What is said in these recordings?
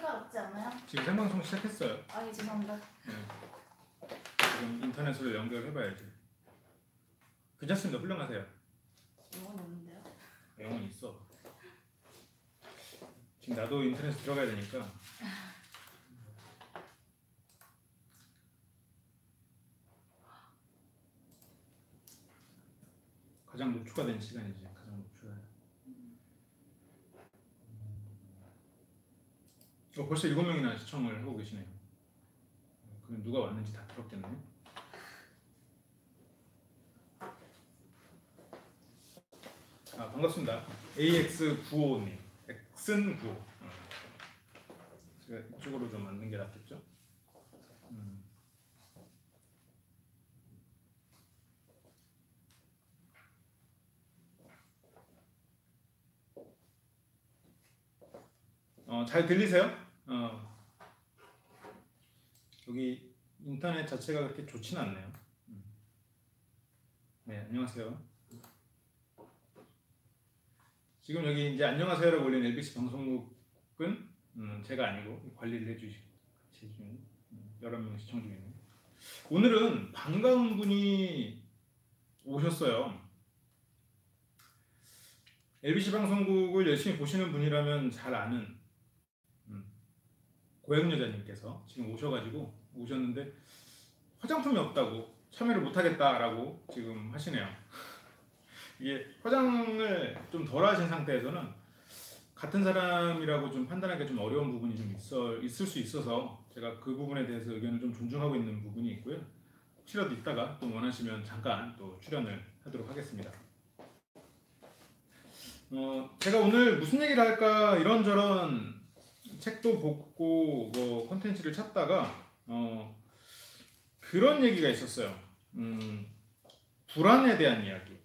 시간 없지 않나요? 지금 생방송 시작했어요. 아, 예, 죄송합니다. 네. 지금 인터넷으로 연결해봐야지. 괜찮습니다. 훌륭하세요. 영혼 없는데요? 영혼이 있어. 지금 나도 인터넷 들어가야 되니까. 가장 노출화된 시간이지. 가장 노출화. 벌써 7명이나 시청을 하고 계시네요. 그럼 누가 왔는지 다 들었겠네. 아, 반갑습니다. AX95님. 엑슨95. 제가 이쪽으로 좀 앉는 게 낫겠죠? 잘 들리세요? 여기 인터넷 자체가 그렇게 좋진 않네요. 네, 안녕하세요. 지금 여기 이제 안녕하세요라고 올린 LBC 방송국은 제가 아니고 관리를 해주신 여러 명 시청 중이네요. 오늘은 반가운 분이 오셨어요. LBC 방송국을 열심히 보시는 분이라면 잘 아는 고향여자님께서 지금 오셨는데 화장품이 없다고 참여를 못하겠다라고 지금 하시네요. 이게 화장을 좀 덜 하신 상태에서는 같은 사람이라고 좀 판단하기가 좀 어려운 부분이 좀 있을 수 있어서 제가 그 부분에 대해서 의견을 좀 존중하고 있는 부분이 있고요. 혹시라도 이따가 또 원하시면 잠깐 또 출연을 하도록 하겠습니다. 제가 오늘 무슨 얘기를 할까 이런저런 책도 보고 뭐 콘텐츠를 찾다가 그런 얘기가 있었어요. 불안에 대한 이야기.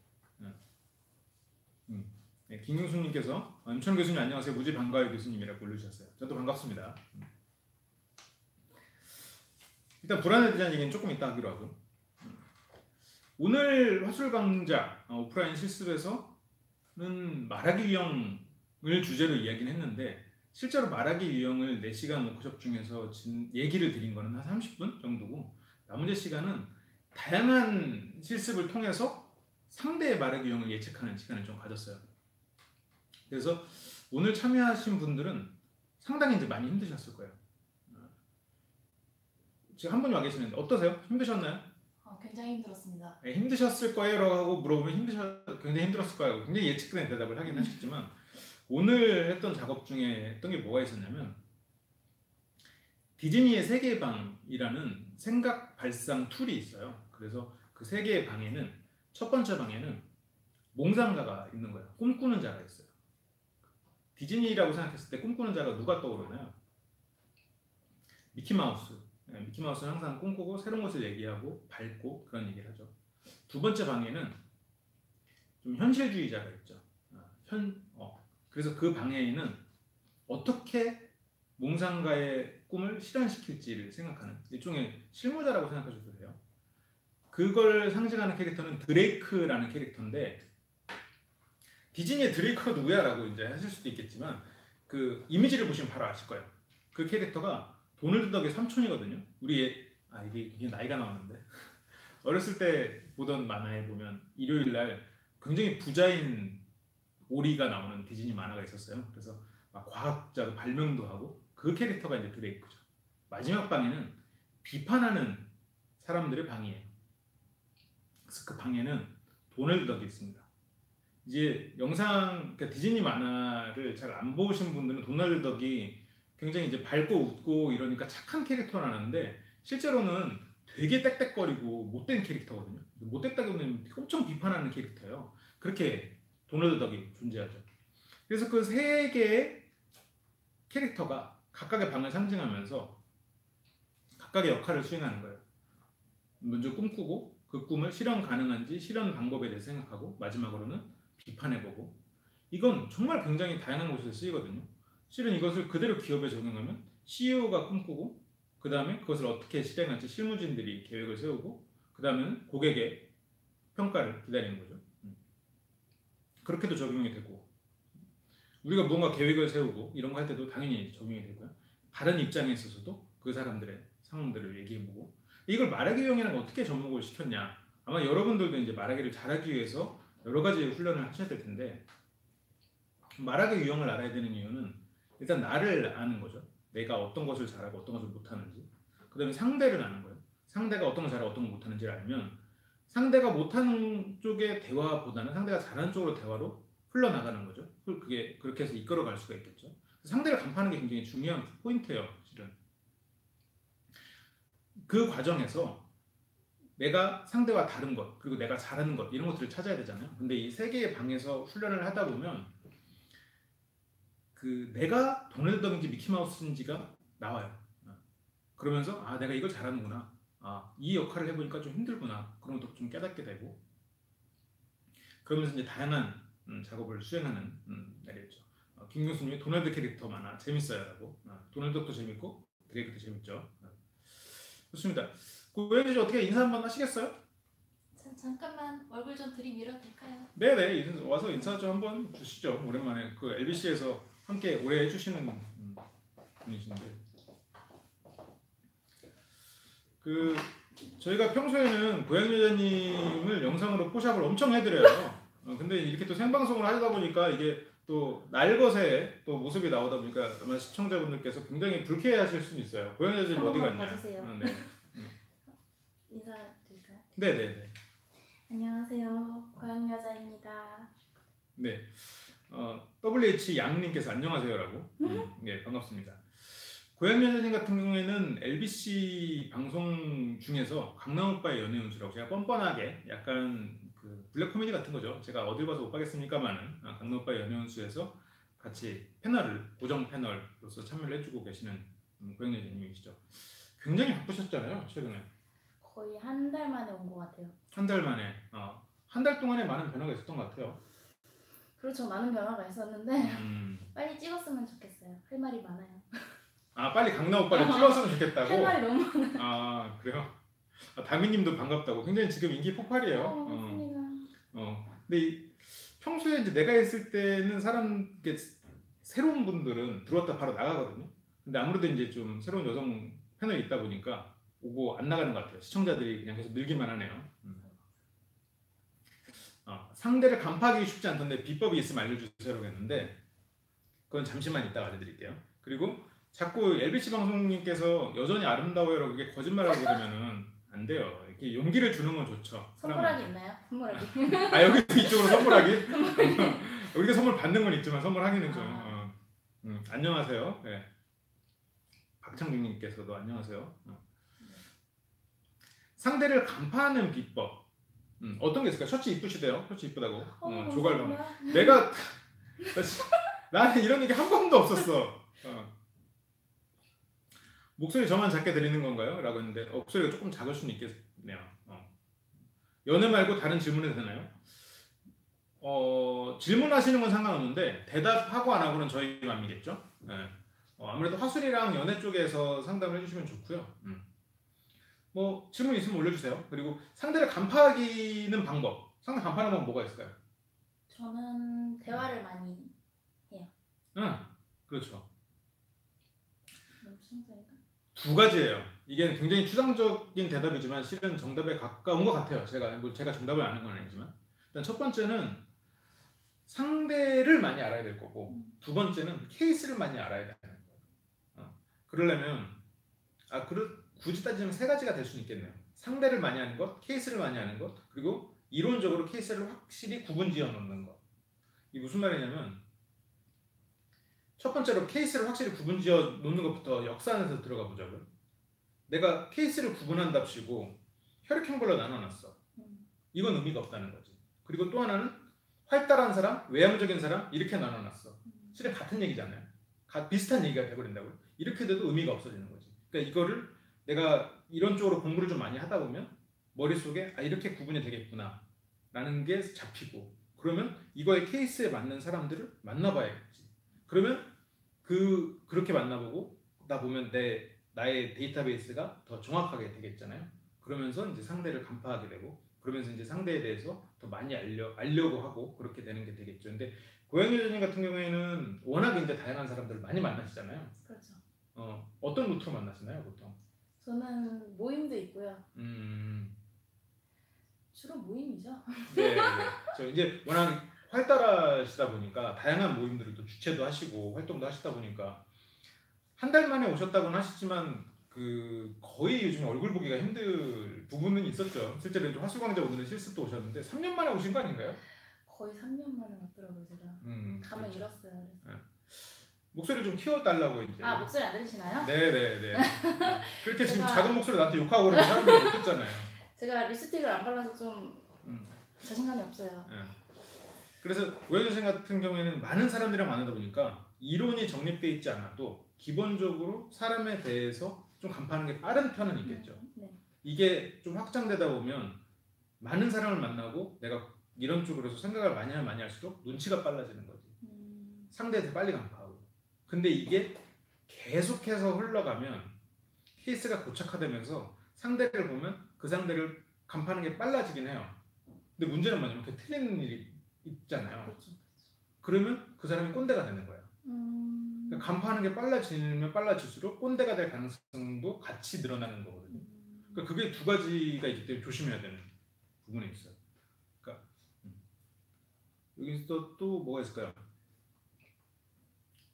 네, 김경수님께서 임천 교수님 안녕하세요. 무지 반가워요 교수님이라고 불러주셨어요. 저도 반갑습니다. 일단 불안에 대한 얘기는 조금 이따 하기로 하고 오늘 화술 강좌 오프라인 실습에서는 말하기 유형을 주제로 이야기는 했는데 실제로 말하기 유형을 4시간 워크숍 중에서 얘기를 드린 거는 한 30분 정도고 나머지 시간은 다양한 실습을 통해서 상대의 말하기 유형을 예측하는 시간을 좀 가졌어요. 그래서 오늘 참여하신 분들은 상당히 이제 많이 힘드셨을 거예요. 지금 한 분이 와 계시는데 어떠세요? 힘드셨나요? 굉장히 힘들었습니다. 네, 힘드셨을 거예요라고 물어보면 굉장히 힘들었을 거예요. 굉장히 예측된 대답을 하긴 하셨지만 오늘 했던 작업 중에 했던 게 뭐가 있었냐면 디즈니의 세계의 방이라는 생각 발상 툴이 있어요. 그래서 그 세 개의 방에는 첫 번째 방에는 몽상가가 있는 거예요. 꿈꾸는 자가 있어요. 디즈니라고 생각했을 때 꿈꾸는 자가 누가 떠오르나요? 미키마우스. 네, 미키마우스는 항상 꿈꾸고 새로운 것을 얘기하고 밝고 그런 얘기를 하죠. 두 번째 방에는 좀 현실주의자가 있죠. 그래서 그 방에는 어떻게 몽상가의 꿈을 실현시킬지를 생각하는 일종의 실무자라고 생각하셔도 돼요. 그걸 상징하는 캐릭터는 드레이크라는 캐릭터인데 디즈니의 드레이크가 누구야? 라고 이제 하실 수도 있겠지만 그 이미지를 보시면 바로 아실 거예요. 그 캐릭터가 도널드 덕의 삼촌이거든요. 이게 나이가 나왔는데 어렸을 때 보던 만화에 보면 일요일 날 굉장히 부자인 오리가 나오는 디즈니 만화가 있었어요. 그래서 막 과학자로 발명도 하고 그 캐릭터가 이제 드레이크죠. 마지막 방에는 비판하는 사람들의 방이에요. 그래서 그 방에는 도널드 덕이 있습니다. 이제 그러니까 디즈니 만화를 잘 안 보신 분들은 도널드 덕이 굉장히 이제 밝고 웃고 이러니까 착한 캐릭터라는데 실제로는 되게 땡땡거리고 못된 캐릭터거든요. 못됐다고는 엄청 비판하는 캐릭터예요. 그렇게 도널드 덕이 존재하죠. 그래서 그 세 개의 캐릭터가 각각의 방을 상징하면서 각각의 역할을 수행하는 거예요. 먼저 꿈꾸고 그 꿈을 실현 가능한지 실현 방법에 대해 생각하고 마지막으로는 비판해보고 이건 정말 굉장히 다양한 곳에서 쓰이거든요. 실은 이것을 그대로 기업에 적용하면 CEO가 꿈꾸고 그 다음에 그것을 어떻게 실행할지 실무진들이 계획을 세우고 그 다음에는 고객의 평가를 기다리는 거죠. 그렇게도 적용이 되고 우리가 뭔가 계획을 세우고 이런 거 할 때도 당연히 적용이 되고요. 다른 입장에 있어서도 그 사람들의 상황들을 얘기해보고 이걸 말하기 유형이라는 걸 어떻게 접목을 시켰냐 아마 여러분들도 이제 말하기를 잘하기 위해서 여러 가지 훈련을 하셔야 될 텐데 말하기 유형을 알아야 되는 이유는 일단 나를 아는 거죠. 내가 어떤 것을 잘하고 어떤 것을 못하는지 그 다음에 상대를 아는 거예요. 상대가 어떤 걸 잘하고 어떤 걸 못하는지를 알면 상대가 못하는 쪽의 대화보다는 상대가 잘하는 쪽으로 대화로 흘러나가는 거죠. 그게 그렇게 해서 이끌어갈 수가 있겠죠. 상대를 간파하는 게 굉장히 중요한 포인트예요. 실은 그 과정에서 내가 상대와 다른 것 그리고 내가 잘하는 것 이런 것들을 찾아야 되잖아요. 근데 이 세 개의 방에서 훈련을 하다 보면 그 내가 도널드 덕인지 미키마우스인지가 나와요. 그러면서 아 내가 이걸 잘하는구나. 아 이 역할을 해보니까 좀 힘들구나. 그런 것도 좀 깨닫게 되고 그러면서 이제 다양한 작업을 수행하는 날이었죠. 김 교수님이 도널드 캐릭터 많아 재밌어요라고. 도널드도 재밌고 드레이크도 재밌죠. 좋습니다. 고현지 어떻게 인사 한번 하시겠어요? 잠깐만 얼굴 좀 들이밀어도 될까요? 네네 와서 인사 좀 한번 주시죠. 오랜만에 그 LBC에서 함께 오래 해주시는 분이신데 그 저희가 평소에는 고양 여자님을 영상으로 포샵을 엄청 해드려요. 근데 이렇게 또 생방송을 하다 보니까 이게 또 날것의 또 모습이 나오다 보니까 아마 시청자분들께서 굉장히 불쾌해하실 수는 있어요. 고양 여자님 어디 갔냐? 봐주세요. 네. 인사드릴까요? 네네네. 안녕하세요. 고양 여자입니다. 네. WH 양님께서 안녕하세요라고. 네 반갑습니다. 고양 여자님 같은 경우에는 LBC 방송 중에서 강남오빠의 연애운수라고 제가 뻔뻔하게 약간 그 블랙 코미디 같은 거죠. 제가 어딜 봐서 못 가겠습니까만은 강남오빠의 연애운수에서 같이 고정 패널로서 참여를 해주고 계시는 고양 여자님이시죠. 굉장히 바쁘셨잖아요 최근에. 거의 한 달 만에 온 것 같아요. 한 달 만에. 한 달 동안에 많은 변화가 있었던 것 같아요. 그렇죠. 많은 변화가 있었는데 빨리 찍었으면 좋겠어요. 할 말이 많아요. 빨리 강남 오빠를 찍었으면 좋겠다고? 할 말이 너무 많아요. 그래요? 다미님도 반갑다고. 굉장히 지금 인기 폭발이에요. 맞습니다. 근데 평소에 이제 내가 있을 때는 새로운 분들은 들어왔다 바로 나가거든요. 근데 아무래도 이제 좀 새로운 여성 패널이 있다 보니까 오고 안 나가는 것 같아요. 시청자들이 그냥 계속 늘기만 하네요. 상대를 간파하기 쉽지 않던데 비법이 있으면 알려주세요라고 했는데 그건 잠시만 이따가 알려드릴게요. 그리고 자꾸 LBC 방송님께서 여전히 아름다워요라고 그게 거짓말하고 그러면은 안 돼요. 이렇게 용기를 주는 건 좋죠. 선물하기 있나요? 선물하기. 여기 이쪽으로 선물하기? 우리가 선물 받는 건 있지만 선물하기는 좀. 안녕하세요. 네. 박창중님께서도 안녕하세요. 상대를 간파하는 비법. 어떤 게 있을까요? 셔츠 이쁘시대요. 셔츠 이쁘다고. 조갈방. 나는 이런 얘기 한 번도 없었어. 목소리 저만 작게 들리는 건가요? 라고 했는데 목소리가 조금 작을 수는 있겠네요. 연애 말고 다른 질문해도 되나요? 질문하시는 건 상관없는데 대답하고 안 하고는 저희 맘이겠죠? 네. 아무래도 화술이랑 연애 쪽에서 상담을 해주시면 좋고요. 뭐 질문 있으면 올려주세요. 그리고 상대를 간파하기는 방법. 상대 간파하는 건 뭐가 있을까요? 저는 대화를 많이 해요. 그렇죠. 무슨 소리가? 두 가지예요. 이게 굉장히 추상적인 대답이지만 실은 정답에 가까운 것 같아요. 제가 정답을 아는 건 아니지만 일단 첫 번째는 상대를 많이 알아야 될 거고 두 번째는 케이스를 많이 알아야 되는 거예요. 그러려면 굳이 따지면 세 가지가 될 수는 있겠네요. 상대를 많이 아는 것, 케이스를 많이 아는 것, 그리고 이론적으로 케이스를 확실히 구분지어 놓는 것. 이게 무슨 말이냐면 첫 번째로 케이스를 확실히 구분지어 놓는 것부터 역사 안에서 들어가 보자고요. 내가 케이스를 구분한답시고 혈액형별로 나눠놨어. 이건 의미가 없다는 거지. 그리고 또 하나는 활달한 사람, 외향적인 사람 이렇게 나눠놨어. 실은 같은 얘기잖아요. 비슷한 얘기가 돼버린다고요. 이렇게 돼도 의미가 없어지는 거지. 그러니까 이거를 내가 이런 쪽으로 공부를 좀 많이 하다 보면 머릿속에 이렇게 구분이 되겠구나 라는 게 잡히고 그러면 이거의 케이스에 맞는 사람들을 만나봐야겠지. 그러면 그렇게 만나보고 나 보면 나의 데이터베이스가 더 정확하게 되겠잖아요. 그러면서 이제 상대를 간파하게 되고 그러면서 이제 상대에 대해서 더 많이 알려고 하고 그렇게 되는 게 되겠죠. 근데 고양이 여자님 같은 경우에는 워낙 이제 다양한 사람들을 많이 만나시잖아요. 그렇죠. 어떤 루트로 만나시나요, 보통? 저는 모임도 있고요. 주로 모임이죠. 네, 네. 저 이제 워낙 활달하시다 보니까 다양한 모임들을 또 주최도 하시고 활동도 하시다 보니까 한 달 만에 오셨다고는 하시지만 그 거의 요즘 얼굴 보기가 힘들 부분은 있었죠. 실제로 이제 화수광자 오늘은 실습도 오셨는데 3년 만에 오신 거 아닌가요? 거의 3년 만에 왔더라고요, 제가. 감을 그렇죠. 잃었어요. 네. 목소리 좀 키워달라고 이제. 아, 목소리 안 들리시나요? 네네네. 그렇게 지금 작은 목소리로 나한테 욕하고 그러면 사람들이 못 듣잖아요. 제가 립스틱을 안 발라서 좀 자신감이 없어요. 네. 그래서 오현 선생 같은 경우에는 많은 사람들이랑 만나다 보니까 이론이 정립되어 있지 않아도 기본적으로 사람에 대해서 좀 간파하는 게 빠른 편은 있겠죠. 네. 이게 좀 확장되다 보면 많은 사람을 만나고 내가 이런 쪽으로 해서 생각을 많이 하면 많이 할수록 눈치가 빨라지는 거지. 상대에 더 빨리 간파하고. 근데 이게 계속해서 흘러가면 케이스가 고착화되면서 상대를 보면 그 상대를 간파하는 게 빨라지긴 해요. 근데 문제는 뭐냐면 그 틀리는 일이 있잖아요. 그렇죠. 그러면 그 사람이 꼰대가 되는 거예요. 그러니까 간파하는 게 빨라지면 빨라질수록 꼰대가 될 가능성도 같이 늘어나는 거거든요. 그러니까 그게 두 가지가 있기 때문에 조심해야 되는 부분이 있어요. 그러니까 여기서 또 뭐가 있을까요?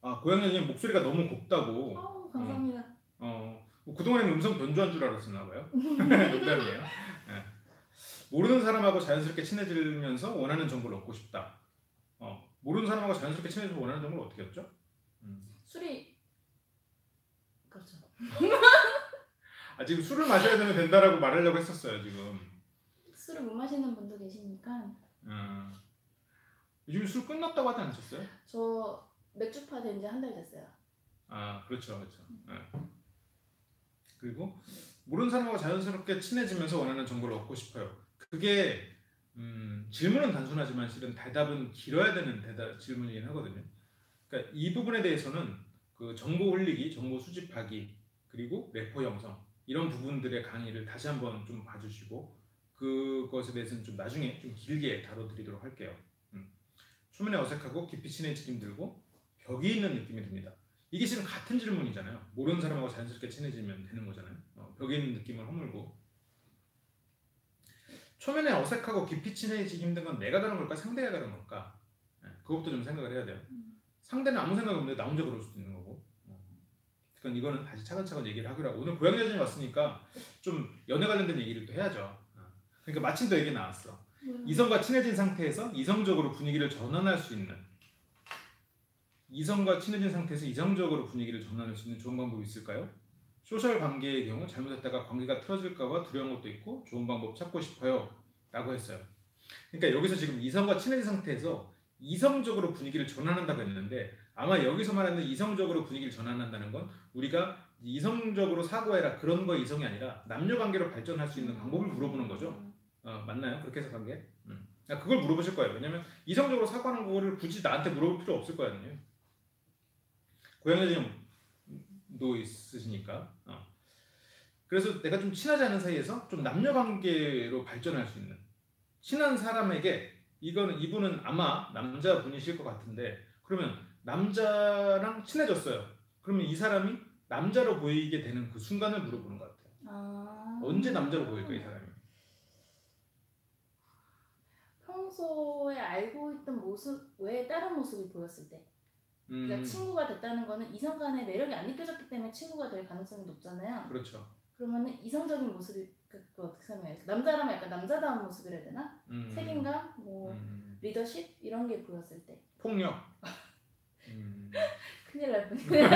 아, 고양이님 목소리가 너무 곱다고. 감사합니다. 뭐 그동안에는 음성 변조한 줄 알았었나 봐요. 농담이에요. 네. 모르는 사람하고 자연스럽게 친해지면서 원하는 정보를 얻고 싶다. 모르는 사람하고 자연스럽게 친해져서 원하는 정보를 어떻게 얻죠? 술이 그렇죠. 아, 지금 술을 마셔야 되면 된다라고 말하려고 했었어요 지금. 술을 못 마시는 분도 계시니까. 요즘 술 끝났다고 하지 않으셨어요? 저 맥주파 된 지 한 달 됐어요. 아, 그렇죠, 그렇죠. 네. 그리고 모르는 사람하고 자연스럽게 친해지면서 원하는 정보를 얻고 싶어요. 그게 질문은 단순하지만 실은 대답은 길어야 되는 질문이긴 하거든요. 그러니까 이 부분에 대해서는 그 정보 흘리기, 정보 수집하기, 그리고 래퍼 형성 이런 부분들의 강의를 다시 한번 좀 봐주시고 그것에 대해서는 좀 나중에 좀 길게 다뤄드리도록 할게요. 초면에 어색하고 깊이 친해지기 힘들고 벽이 있는 느낌이 듭니다. 이게 지금 같은 질문이잖아요. 모르는 사람하고 자연스럽게 친해지면 되는 거잖아요. 벽에 있는 느낌을 허물고 초면에 어색하고 깊이 친해지기 힘든 건 내가 다른 걸까 상대가 다른 걸까? 그것도 좀 생각을 해야 돼요. 상대는 아무 생각 없는데 나 혼자 그럴 수도 있는 거고. 그러니까 이거는 다시 차근차근 얘기를 하기로 하고 오늘 고양이 여전히 왔으니까 좀 연애 관련된 얘기를 또 해야죠. 그러니까 마침 또 얘기 나왔어. 이성과 친해진 상태에서 이성적으로 분위기를 전환할 수 있는 이성과 친해진 상태에서 이성적으로 분위기를 전환할 수 있는 좋은 방법이 있을까요? 소셜 관계의 경우 잘못했다가 관계가 틀어질까봐 두려운 것도 있고 좋은 방법 찾고 싶어요 라고 했어요. 그러니까 여기서 지금 이성과 친해진 상태에서 이성적으로 분위기를 전환한다고 했는데 아마 여기서 말하는 이성적으로 분위기를 전환한다는 건 우리가 이성적으로 사고해라 그런 거 이성이 아니라 남녀관계로 발전할 수 있는 방법을 물어보는 거죠. 맞나요? 그렇게 해석한 게? 그걸 물어보실 거예요. 왜냐면 이성적으로 사고하는 거를 굳이 나한테 물어볼 필요 없을 거 아니에요. 고양이도 있으시니까. 그래서 내가 좀 친하지 않은 사이에서 좀 남녀관계로 발전할 수 있는 친한 사람에게 이분은 아마 남자분이실 것 같은데 그러면 남자랑 친해졌어요. 그러면 이 사람이 남자로 보이게 되는 그 순간을 물어보는 것 같아요. 언제 남자로 보일까 이 사람이? 평소에 알고 있던 모습 외에 다른 모습이 보였을 때. 그러니까 친구가 됐다는 거는 이성 간의 매력이 안 느껴졌기 때문에 친구가 될 가능성이 높잖아요. 그렇죠. 그러면은 이성적인 모습이 어떻게 설명해요? 남자라면 약간 남자다운 모습이라 해야 되나? 책임감, 뭐 리더십 이런 게 보였을 때. 폭력. 큰일 날 뻔했네요.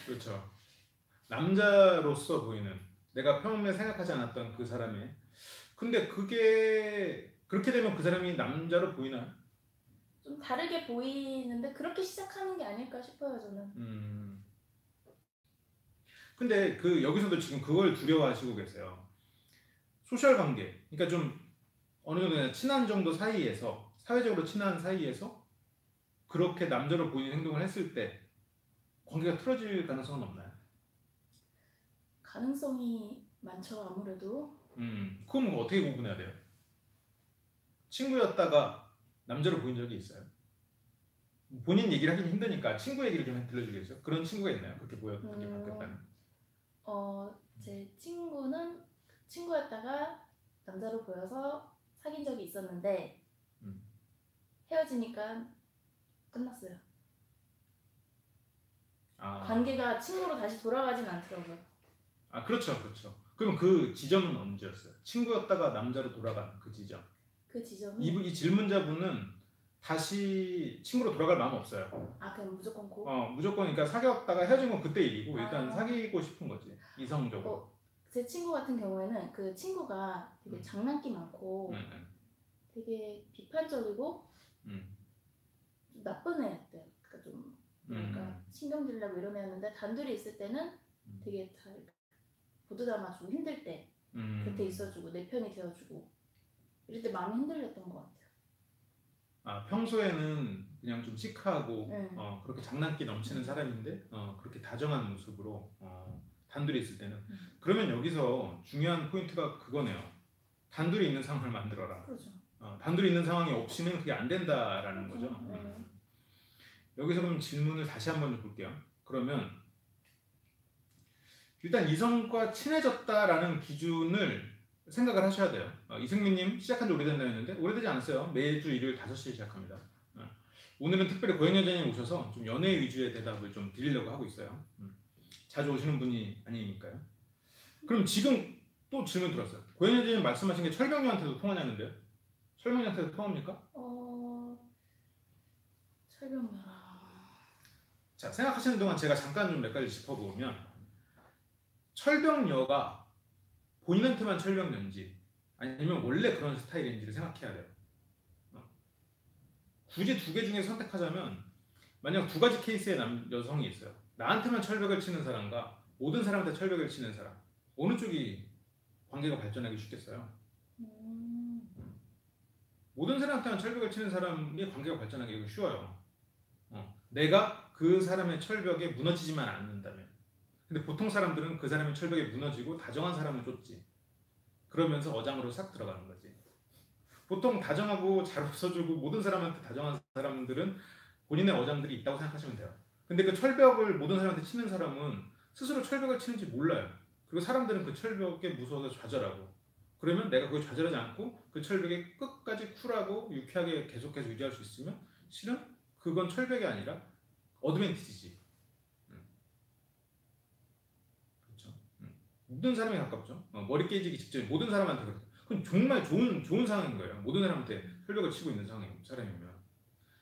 그렇죠. 남자로서 보이는 내가 평소에 생각하지 않았던 그 사람의 근데 그게 그렇게 되면 그 사람이 남자로 보이나요? 좀 다르게 보이는데 그렇게 시작하는 게 아닐까 싶어요 저는. 근데 여기서도 지금 그걸 두려워하시고 계세요. 소셜 관계, 그러니까 좀 어느 정도 그냥 친한 정도 사이에서 사회적으로 친한 사이에서 그렇게 남자로 보이는 행동을 했을 때 관계가 틀어질 가능성은 없나요? 가능성이 많죠 아무래도. 그럼 어떻게 구분해야 돼요? 친구였다가 남자로 보인 적이 있어요? 본인 얘기를 하긴 힘드니까 친구 얘기를 좀 들려주겠어요? 그런 친구가 있나요? 그렇게 그렇게 바뀌었다는? 제 친구였다가 남자로 보여서 사귄 적이 있었는데 헤어지니까 끝났어요. 관계가 친구로 다시 돌아가진 않더라고요. 그렇죠. 그럼 그 지점은 언제였어요? 친구였다가 남자로 돌아간 그 지점. 그 지점은? 이 질문자분은 다시 친구로 돌아갈 마음 없어요. 그럼 무조건 고? 무조건. 그러니까 사귀었다가 헤어진 건 그때 일이고 일단 사귀고 싶은 거지. 이성적으로. 제 친구 같은 경우에는 그 친구가 되게 장난기 많고 되게 비판적이고 나쁜 애였대요. 그러니까 좀 그러니까 신경질 나고 이런 애였는데 단둘이 있을 때는 되게 잘 보드담아주고 힘들 때 곁에 있어주고 내 편이 되어주고 이럴 때 마음이 흔들렸던 것 같아요. 평소에는 그냥 좀 시크하고 그렇게 장난기 넘치는 사람인데 그렇게 다정한 모습으로 단둘이 있을 때는 그러면 여기서 중요한 포인트가 그거네요. 단둘이 있는 상황을 만들어라. 그렇죠. 단둘이 있는 상황이 없이는 그게 안 된다라는 거죠. 여기서 그럼 질문을 다시 한번 좀 볼게요. 그러면 일단 이성과 친해졌다라는 기준을 생각을 하셔야 돼요. 이승민님 시작한 지 오래됐나 했는데 오래되지 않았어요. 매주 일요일 5시에 시작합니다. 오늘은 특별히 고현여자님 오셔서 좀 연애 위주의 대답을 좀 드리려고 하고 있어요. 자주 오시는 분이 아니니까요. 그럼 지금 또 질문 들었어요. 고현여자님 말씀하신 게 철병님한테도 통하냐는데요. 철병님한테도 통합니까? 철병님. 자, 생각하시는 동안 제가 잠깐 좀 몇 가지 짚어보면 철병녀가 본인한테만 철병녀인지 아니면 원래 그런 스타일인지를 생각해야 돼요. 굳이 두 개 중에 선택하자면 만약 두 가지 케이스의 여성이 있어요. 나한테만 철벽을 치는 사람과 모든 사람한테 철벽을 치는 사람, 어느 쪽이 관계가 발전하기 쉽겠어요? 모든 사람한테만 철벽을 치는 사람이 관계가 발전하기 쉬워요. 내가 그 사람의 철벽에 무너지지만 않는다면. 근데 보통 사람들은 그 사람의 철벽에 무너지고 다정한 사람을 쫓지. 그러면서 어장으로 싹 들어가는 거지. 보통 다정하고 잘 웃어주고 모든 사람한테 다정한 사람들은 본인의 어장들이 있다고 생각하시면 돼요. 근데 그 철벽을 모든 사람한테 치는 사람은 스스로 철벽을 치는지 몰라요. 그리고 사람들은 그 철벽에 무서워서 좌절하고, 그러면 내가 그걸 좌절하지 않고 그 철벽에 끝까지 쿨하고 유쾌하게 계속해서 유지할 수 있으면 실은 그건 철벽이 아니라 어드밴티지지. 그렇죠. 모든 사람에 가깝죠. 머리 깨지기 직전에 모든 사람한테 그렇죠. 그건 정말 좋은 상황인 거예요. 모든 사람한테 철벽을 치고 있는 사람이면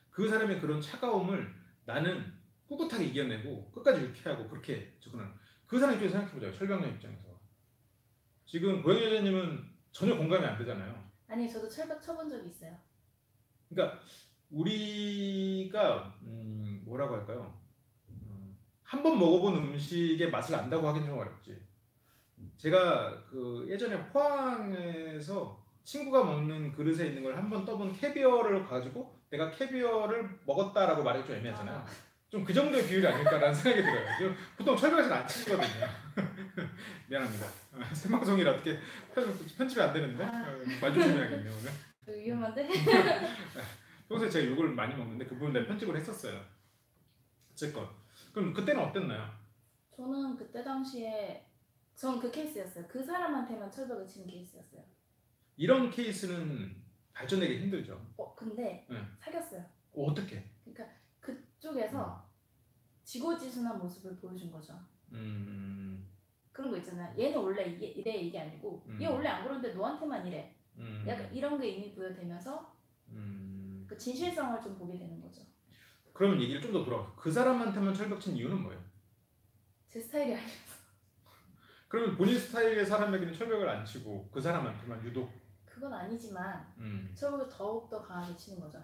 그 사람의 그런 차가움을 나는 꿋꿋하게 이겨내고 끝까지 유쾌하고 그렇게 접근하는, 그 사람 입장에서 생각해보자요. 철벽녀 입장에서. 지금 고영희 여자님은 전혀 공감이 안 되잖아요. 아니, 저도 철벽 쳐본 적이 있어요. 그러니까 우리가 뭐라고 할까요? 한 번 먹어본 음식의 맛을 안다고 하긴 좀 어렵지. 제가 그 예전에 포항에서 친구가 먹는 그릇에 있는 걸 한 번 떠본 캐비어를 가지고 내가 캐비어를 먹었다라고 말하기 좀 애매하잖아요. 좀 그 정도의 비율이 아닐까라는 생각이 들어요. 보통 철벽에서는 안 치거든요. 미안합니다. 생방송이라 어떻게 편집이 안 되는데 말 조심해야겠네요 오늘. 위험한데? 평소에 제가 욕을 많이 먹는데 그 부분 내가 편집을 했었어요. 어쨌건 그럼 그때는 어땠나요? 저는 그때 당시에 전 그 케이스였어요. 그 사람한테만 철벽을 치는 케이스였어요. 이런 케이스는 발전되기 힘들죠. 근데 네. 사귀었어요. 어떻게? 그러니까 그쪽에서 지고지순한 모습을 보여준 거죠. 그런 거 있잖아요. 얘는 원래 이래 이게 아니고 얘 원래 안 그런데 너한테만 이래. 약간 이런 게 이미 부여되면서 그 진실성을 좀 보게 되는 거죠. 그러면 얘기를 좀 더 돌아가서 그 사람한테만 철벽 친 이유는 뭐예요? 제 스타일이 아니라서. 그러면 본인 스타일의 사람에게는 철벽을 안 치고 그 사람한테만 유독. 그건 아니지만 철벽을 더욱더 강하게 치는 거죠.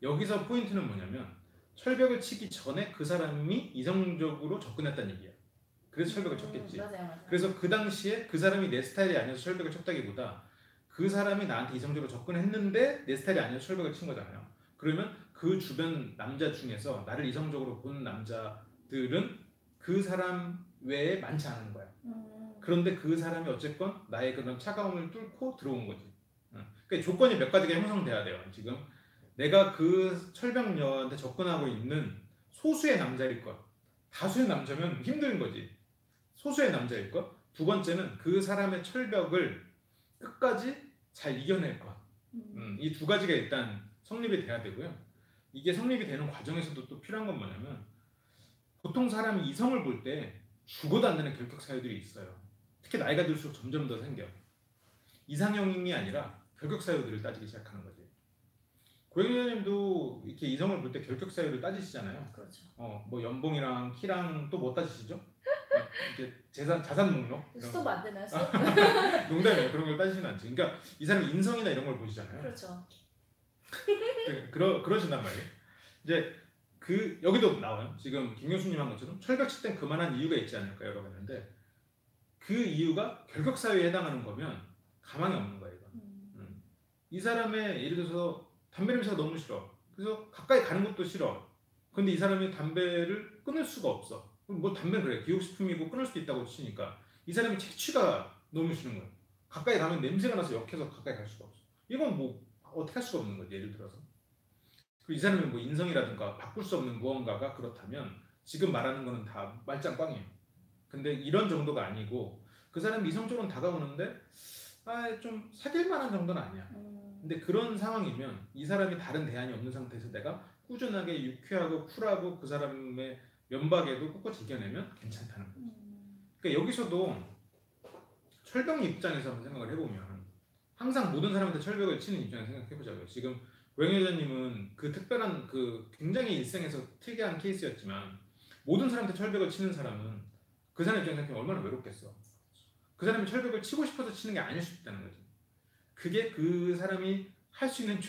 여기서 포인트는 뭐냐면 철벽을 치기 전에 그 사람이 이성적으로 접근했다는 얘기야. 그래서 철벽을 쳤겠지. 맞아요. 그래서 그 당시에 그 사람이 내 스타일이 아니어서 철벽을 쳤다기보다 그 사람이 나한테 이성적으로 접근했는데 내 스타일이 아니어서 철벽을 친 거잖아요. 그러면 그 주변 남자 중에서 나를 이성적으로 보는 남자들은 그 사람 외에 많지 않은 거야. 그런데 그 사람이 어쨌건 나의 그런 차가움을 뚫고 들어온 거지. 그러니까 조건이 몇 가지가 형성돼야 돼요. 지금 내가 그 철벽녀한테 접근하고 있는 소수의 남자일 것, 다수의 남자면 힘든 거지. 소수의 남자일 것. 두 번째는 그 사람의 철벽을 끝까지 잘 이겨낼 것. 이 두 가지가 일단 성립이 돼야 되고요. 이게 성립이 되는 과정에서도 또 필요한 건 뭐냐면 보통 사람이 이성을 볼 때 죽어도 안 되는 결격 사유들이 있어요. 특히 나이가 들수록 점점 더 생겨. 이상형이 아니라 결격 사유들을 따지기 시작하는 거지. 고객님도 이렇게 이성을 볼 때 결격 사유를 따지시잖아요. 그렇죠. 뭐 연봉이랑 키랑 또 뭐 따지시죠? 이렇게 자산 목록? 스톱 안 되나요? 농담이에요. 그런 걸 따지시는 않지. 그러니까 이 사람이 인성이나 이런 걸 보시잖아요. 그렇죠. 그러신단 말이에요. 이제 여기도 나와요. 지금 김 교수님 한 것처럼 철벽 칠 땐 그만한 이유가 있지 않을까요? 라고 했는데 그 이유가 결격 사유에 해당하는 거면 가망이 없는 거예요. 이 사람의 예를 들어서 담배 냄새가 너무 싫어. 그래서 가까이 가는 것도 싫어. 근데 이 사람이 담배를 끊을 수가 없어. 뭐 담배는 그래. 기호식품이고 끊을 수도 있다고 치니까 이 사람이 채취가 너무 싫은 거예요. 가까이 가면 냄새가 나서 역해서 가까이 갈 수가 없어. 이건 뭐 어떻게 할 수가 없는 거지. 예를 들어서. 이 사람은 뭐 인성이라든가 바꿀 수 없는 무언가가 그렇다면 지금 말하는 거는 다 말짱꽝이에요. 근데 이런 정도가 아니고 그 사람이 이성적으로 다가오는데 좀 사귈 만한 정도는 아니야. 근데 그런 상황이면 이 사람이 다른 대안이 없는 상태에서 내가 꾸준하게 유쾌하고 쿨하고 그 사람의 면박에도 꿋꿋이 이겨내면 괜찮다는 거죠. 그러니까 여기서도 철벽 입장에서 한번 생각을 해보면 항상 모든 사람한테 철벽을 치는 입장에서 생각해보자고요. 지금 고영여자님은 그 특별한 그 굉장히 일생에서 특이한 케이스였지만 모든 사람한테 철벽을 치는 사람은 그 사람 입장에서 생각하면 얼마나 외롭겠어. 그 사람이 철벽을 치고 싶어서 치는 게 아닐 수 있다는 거죠. 그게 그 사람이 할 수 있는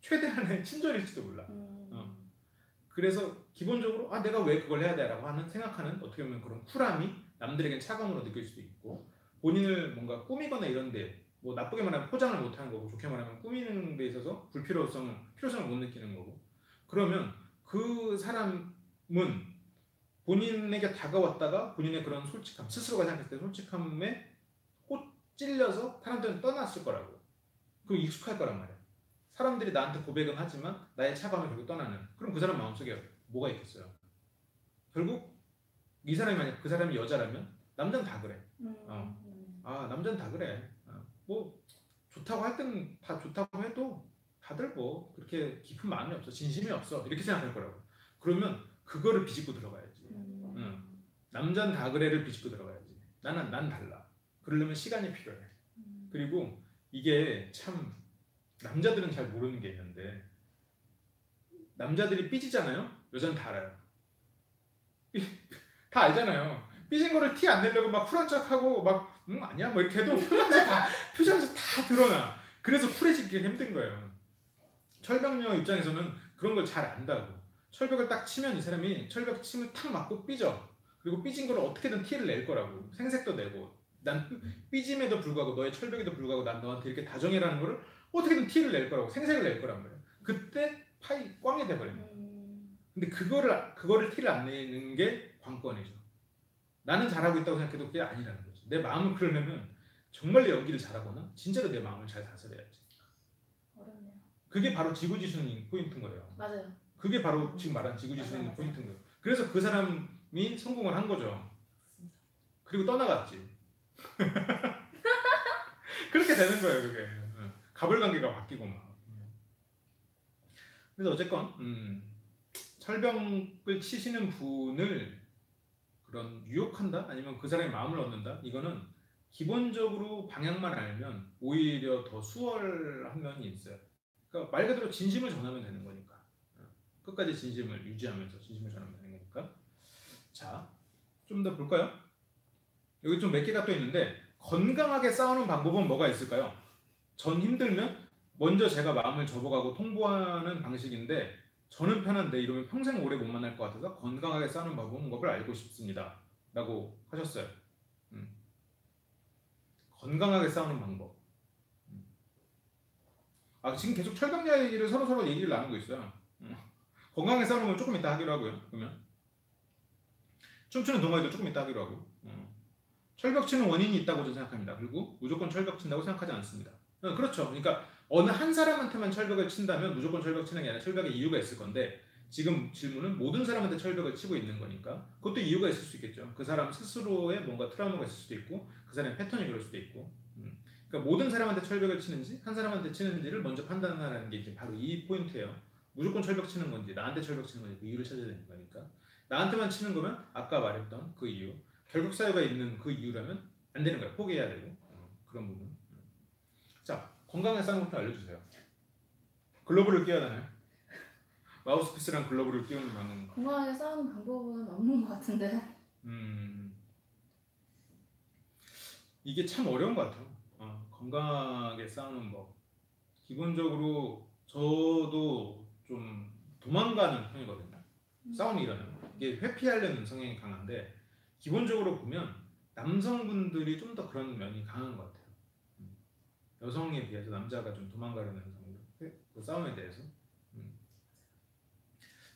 최대한의 친절일지도 몰라. 그래서 기본적으로 내가 왜 그걸 해야 돼? 라고 생각하는 어떻게 보면 그런 쿨함이 남들에겐 차감으로 느낄 수도 있고 본인을 뭔가 꾸미거나 이런데 뭐 나쁘게 말하면 포장을 못하는 거고 좋게 말하면 꾸미는 데 있어서 필요성을 못 느끼는 거고 그러면 그 사람은 본인에게 다가왔다가 본인의 그런 솔직함 스스로가 생각했을 때 솔직함에 찔려서 사람들은 떠났을 거라고. 그럼 익숙할 거란 말이야. 사람들이 나한테 고백은 하지만 나의 차감을 결국 떠나는. 그럼 그 사람 마음속에 뭐가 있겠어요? 결국 이 사람이 만약 그 사람이 여자라면 남자는 다 그래. 남자는 다 그래. 뭐 좋다고 할 때는 다 좋다고 해도 다들 뭐 그렇게 깊은 마음이 없어. 진심이 없어. 이렇게 생각할 거라고. 그러면 그거를 비집고 들어가야지. 남자는 다 그래를 비집고 들어가야지. 난 달라. 그러려면 시간이 필요해. 그리고 이게 참 남자들은 잘 모르는 게 있는데 남자들이 삐지잖아요. 여자는 다 알아요. 다 알잖아요. 삐진 거를 티 안 내려고 막 쿨한 척하고 막 아니야 뭐 이렇게 해도 표정에서 다 드러나. 그래서 쿨해지기 힘든 거예요. 철벽녀 입장에서는 그런 걸 잘 안다고. 철벽을 딱 치면 이 사람이 철벽 치면 탁 맞고 삐져. 그리고 삐진 거를 어떻게든 티를 낼 거라고. 생색도 내고. 난 삐짐에도 불구하고 너의 철벽에도 불구하고 난 너한테 이렇게 다정해라는 거를 어떻게든 티를 낼 거라고. 생색을 낼 거란 말이야. 그때 파이 꽝이 돼버리는 거야. 근데 그거를 티를 안 내는 게 관건이죠. 나는 잘하고 있다고 생각해도 그게 아니라는 거죠. 내 마음을 그러려면 정말 내 연기를 잘하거나 진짜로 내 마음을 잘 다스려야지. 어렵네요. 그게 바로 지구지수인 포인트인 거예요. 맞아요. 그게 바로 지금 말한 지구지수인 포인트인 거예요. 그래서 그 사람이 성공을 한 거죠. 그리고 떠나갔지. 그렇게 되는 거예요. 그게 가불관계가 바뀌고 막. 그래서 어쨌건 철벽을 치시는 분을 그런 유혹한다 아니면 그 사람의 마음을 얻는다 이거는 기본적으로 방향만 알면 오히려 더 수월한 면이 있어요. 그러니까 말 그대로 진심을 전하면 되는 거니까 끝까지 진심을 유지하면서 진심을 전하면 되는 거니까. 자, 좀 더 볼까요? 여기 좀 몇 개가 또 있는데 건강하게 싸우는 방법은 뭐가 있을까요? 전 힘들면 먼저 제가 마음을 접어가고 통보하는 방식인데 저는 편한데 이러면 평생 오래 못 만날 것 같아서 건강하게 싸우는 방법을 알고 싶습니다. 라고 하셨어요. 건강하게 싸우는 방법. 지금 계속 철벽 얘기를 서로 얘기를 나누고 있어요. 건강하게 싸우는 건 조금 이따 하기로 하고요. 그러면 춤추는 동화에도 조금 이따 하기로 하고 철벽 치는 원인이 있다고 저는 생각합니다. 그리고 무조건 철벽 친다고 생각하지 않습니다. 그렇죠. 그러니까 어느 한 사람한테만 철벽을 친다면 무조건 철벽 치는 게 아니라 철벽에 이유가 있을 건데 지금 질문은 모든 사람한테 철벽을 치고 있는 거니까 그것도 이유가 있을 수 있겠죠. 그 사람 스스로의 뭔가 트라우마가 있을 수도 있고 그 사람의 패턴이 그럴 수도 있고 그러니까 모든 사람한테 철벽을 치는지 한 사람한테 치는지를 먼저 판단하는 게 이제 바로 이 포인트예요. 무조건 철벽 치는 건지 나한테 철벽 치는 건지 그 이유를 찾아야 되는 거니까 나한테만 치는 거면 아까 말했던 그 이유 결국 사유가 있는 그 이유라면 안 되는 거야. 포기해야 되고 그런 부분. 자 건강에 싸는 것도 알려주세요. 글러브를 끼워야 되나요? 마우스피스랑 글러브를 끼우는 방법. 건강하게 싸우는 방법은 없는 것 같은데. 이게 참 어려운 것 같아요. 건강하게 싸우는 법. 기본적으로 저도 좀 도망가는 편이거든요. 싸움이 일어나면 이게 회피하려는 성향이 강한데 기본적으로 보면 남성분들이 좀 더 그런 면이 강한 것 같아요. 여성에 비해서 남자가 좀 도망가려는 성향, 그 싸움에 대해서.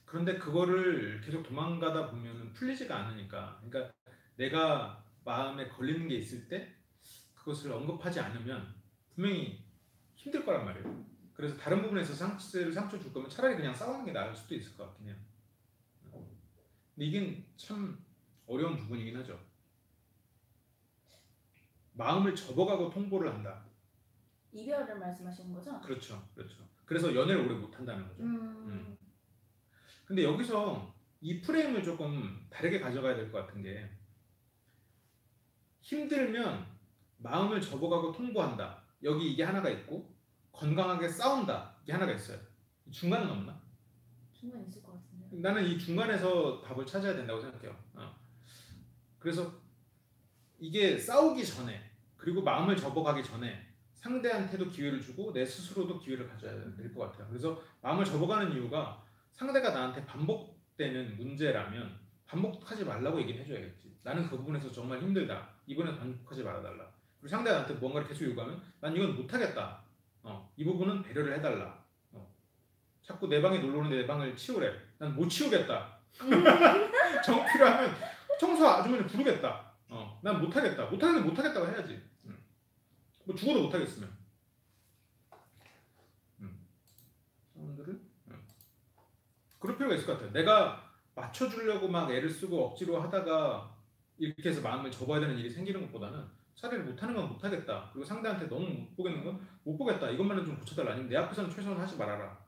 그런데 그거를 계속 도망가다 보면 풀리지가 않으니까 그러니까 내가 마음에 걸리는 게 있을 때 그것을 언급하지 않으면 분명히 힘들 거란 말이에요. 그래서 다른 부분에서 상처 줄 거면 차라리 그냥 싸우는 게 나을 수도 있을 것 같긴 해요. 근데 이게 참 어려운 부분이긴 하죠. 마음을 접어가고 통보를 한다. 이별을 말씀하시는 거죠? 그렇죠. 그래서 연애를 오래 못 한다는 거죠. 근데 여기서 이 프레임을 조금 다르게 가져가야 될 것 같은 게 힘들면 마음을 접어가고 통보한다. 여기 이게 하나가 있고 건강하게 싸운다. 이게 하나가 있어요. 중간은 없나? 중간 있을 것 같은데. 나는 이 중간에서 답을 찾아야 된다고 생각해요. 그래서 이게 싸우기 전에 그리고 마음을 접어가기 전에 상대한테도 기회를 주고 내 스스로도 기회를 가져야 될 것 같아요. 그래서 마음을 접어가는 이유가 상대가 나한테 반복되는 문제라면 반복하지 말라고 얘기를 해줘야겠지. 나는 그 부분에서 정말 힘들다. 이번엔 반복하지 말아달라. 그리고 상대가 나한테 뭔가를 계속 요구하면 난 이건 못하겠다. 이 부분은 배려를 해달라. 자꾸 내 방에 놀러 오는데 내 방을 치우래. 난 못 치우겠다. 정 필요하면 청소 아주머니 부르겠다. 난 못하겠다. 못하는데 못하겠다고 해야지. 뭐 죽어도 못하겠으면. 사람들을 그럴 필요가 있을 것 같아요. 내가 맞춰주려고 막 애를 쓰고 억지로 하다가 이렇게 해서 마음을 접어야 되는 일이 생기는 것보다는 차라리 못하는 건 못하겠다. 그리고 상대한테 너무 못 보겠는 건 못 보겠다. 이것만은 좀 고쳐달라. 아니면 내 앞에서는 최소한 하지 말아라.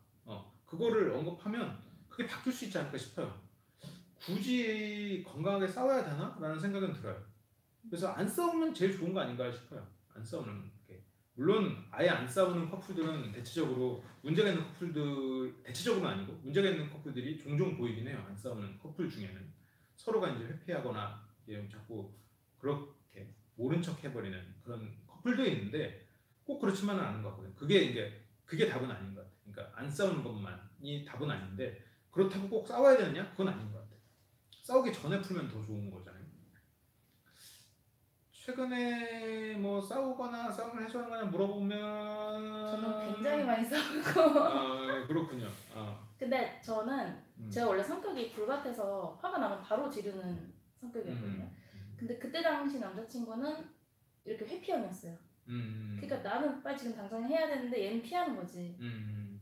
그거를 언급하면 그게 바뀔 수 있지 않을까 싶어요. 굳이 건강하게 싸워야 되나? 라는 생각은 들어요. 그래서 안 싸우면 제일 좋은 거 아닌가 싶어요. 안 싸우는 게. 물론 아예 안 싸우는 커플들은 대체적으로 문제가 있는 커플들, 대체적으로는 아니고 문제가 있는 커플들이 종종 보이긴 해요. 안 싸우는 커플 중에는 서로가 이제 회피하거나 자꾸 그렇게 모른 척 해버리는 그런 커플도 있는데 꼭 그렇지만은 않은 것 같거든요. 그게 답은 아닌 것 같아요. 그러니까 안 싸우는 것만이 답은 아닌데 그렇다고 꼭 싸워야 되느냐? 그건 아닌 것 같아요. 싸우기 전에 풀면 더 좋은 거잖아요. 최근에 뭐 싸우거나 싸움을 해소하거나 물어보면 저는 굉장히 많이 싸우고. 그렇군요. 근데 저는 제가 원래 성격이 불같아서 화가 나면 바로 지르는 성격이었거든요. 근데 그때 당시 남자친구는 이렇게 회피형이었어요. 그러니까 나는 빨리 지금 당장 해야 되는데 얘는 피하는 거지.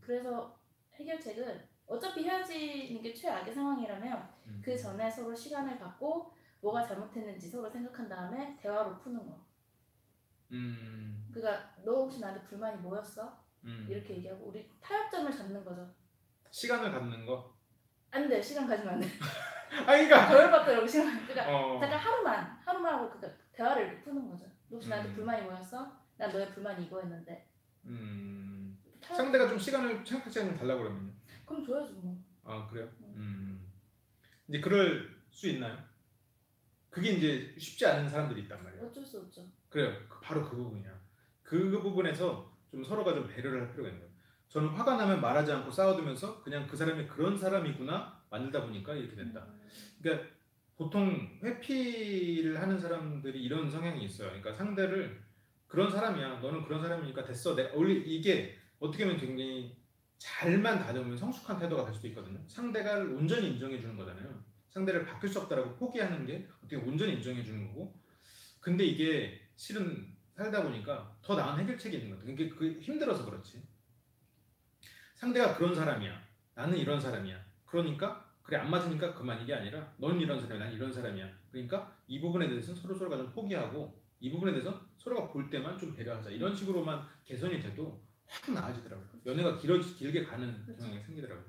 그래서 해결책은 어차피 헤어지는 게 최악의 상황이라면 그 전에 서로 시간을 갖고 뭐가 잘못했는지 서로 생각한 다음에 대화로 푸는 거. 그러니까 너 혹시 나한테 불만이 뭐였어? 이렇게 얘기하고 우리 타협점을 잡는 거죠. 시간을 갖는 거? 안 돼. 시간 가지면 안 돼. 그러니까 겨울밖에 이러고 시간. 그러니까 잠깐 하루만 하고 그 대화를 이렇게 푸는 거죠. 너 혹시 나한테 불만이 뭐였어? 난 너의 불만이 이거였는데. 상대가 좀 시간을 생각 시간을 달라고 그러면요? 그럼 줘야지 뭐. 그래요? 이제 그럴 수 있나요? 그게 이제 쉽지 않은 사람들이 있단 말이에요. 어쩔 수 없죠. 그래요. 바로 그 부분이야. 그 부분에서 좀 서로가 좀 배려를 할 필요가 있는 거예요. 저는 화가 나면 말하지 않고 싸워두면서 그냥 그 사람이 그런 사람이구나 만들다 보니까 이렇게 된다. 그러니까 보통 회피를 하는 사람들이 이런 성향이 있어요. 그러니까 상대를 그런 사람이야. 너는 그런 사람이니까 됐어. 원래 이게 어떻게 보면 굉장히 잘만 다듬으면 성숙한 태도가 될 수도 있거든요. 상대가 온전히 인정해 주는 거잖아요. 상대를 바뀔 수 없다라고 포기하는 게 어떻게 온전히 인정해 주는 거고. 근데 이게 실은 살다 보니까 더 나은 해결책이 있는 것 같아요. 그게 힘들어서 그렇지. 상대가 그런 사람이야. 나는 이런 사람이야. 그러니까 그래 안 맞으니까 그만 이게 아니라 넌 이런 사람이야 난 이런 사람이야. 그러니까 이 부분에 대해서는 서로가 좀 포기하고 이 부분에 대해서 서로가 볼 때만 좀 배려하자. 이런 식으로만 개선이 돼도 확 나아지더라고요. 연애가 길게 가는 경향이 생기더라고요.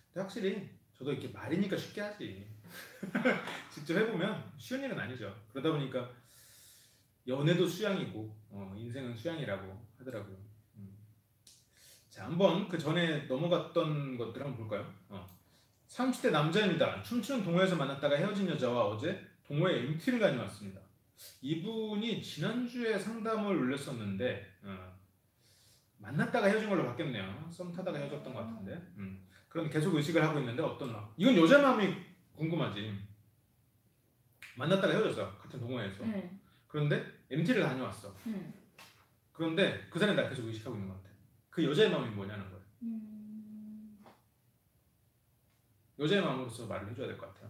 근데 확실히 저도 이렇게 말이니까 쉽게 하지. 직접 해보면 쉬운 일은 아니죠. 그러다 보니까 연애도 수양이고 인생은 수양이라고 하더라고요. 자, 한번 그 전에 넘어갔던 것들 한번 볼까요? 30대 남자입니다. 춤추는 동호회에서 만났다가 헤어진 여자와 어제 동호회 MT를 다녀왔습니다. 이분이 지난주에 상담을 올렸었는데 만났다가 헤어진 걸로 바뀌었네요. 썸 타다가 헤어졌던 것 같은데. 그럼 계속 의식을 하고 있는데 어떤 마음? 이건 여자 마음이 궁금하지. 만났다가 헤어졌어. 같은 동호회에서. 그런데 MT를 다녀왔어. 그런데 그 사람이 나 계속 의식하고 있는 것 같아. 그 여자의 마음이 뭐냐는 거예요. 여자의 마음으로서 말을 해줘야 될 것 같아요.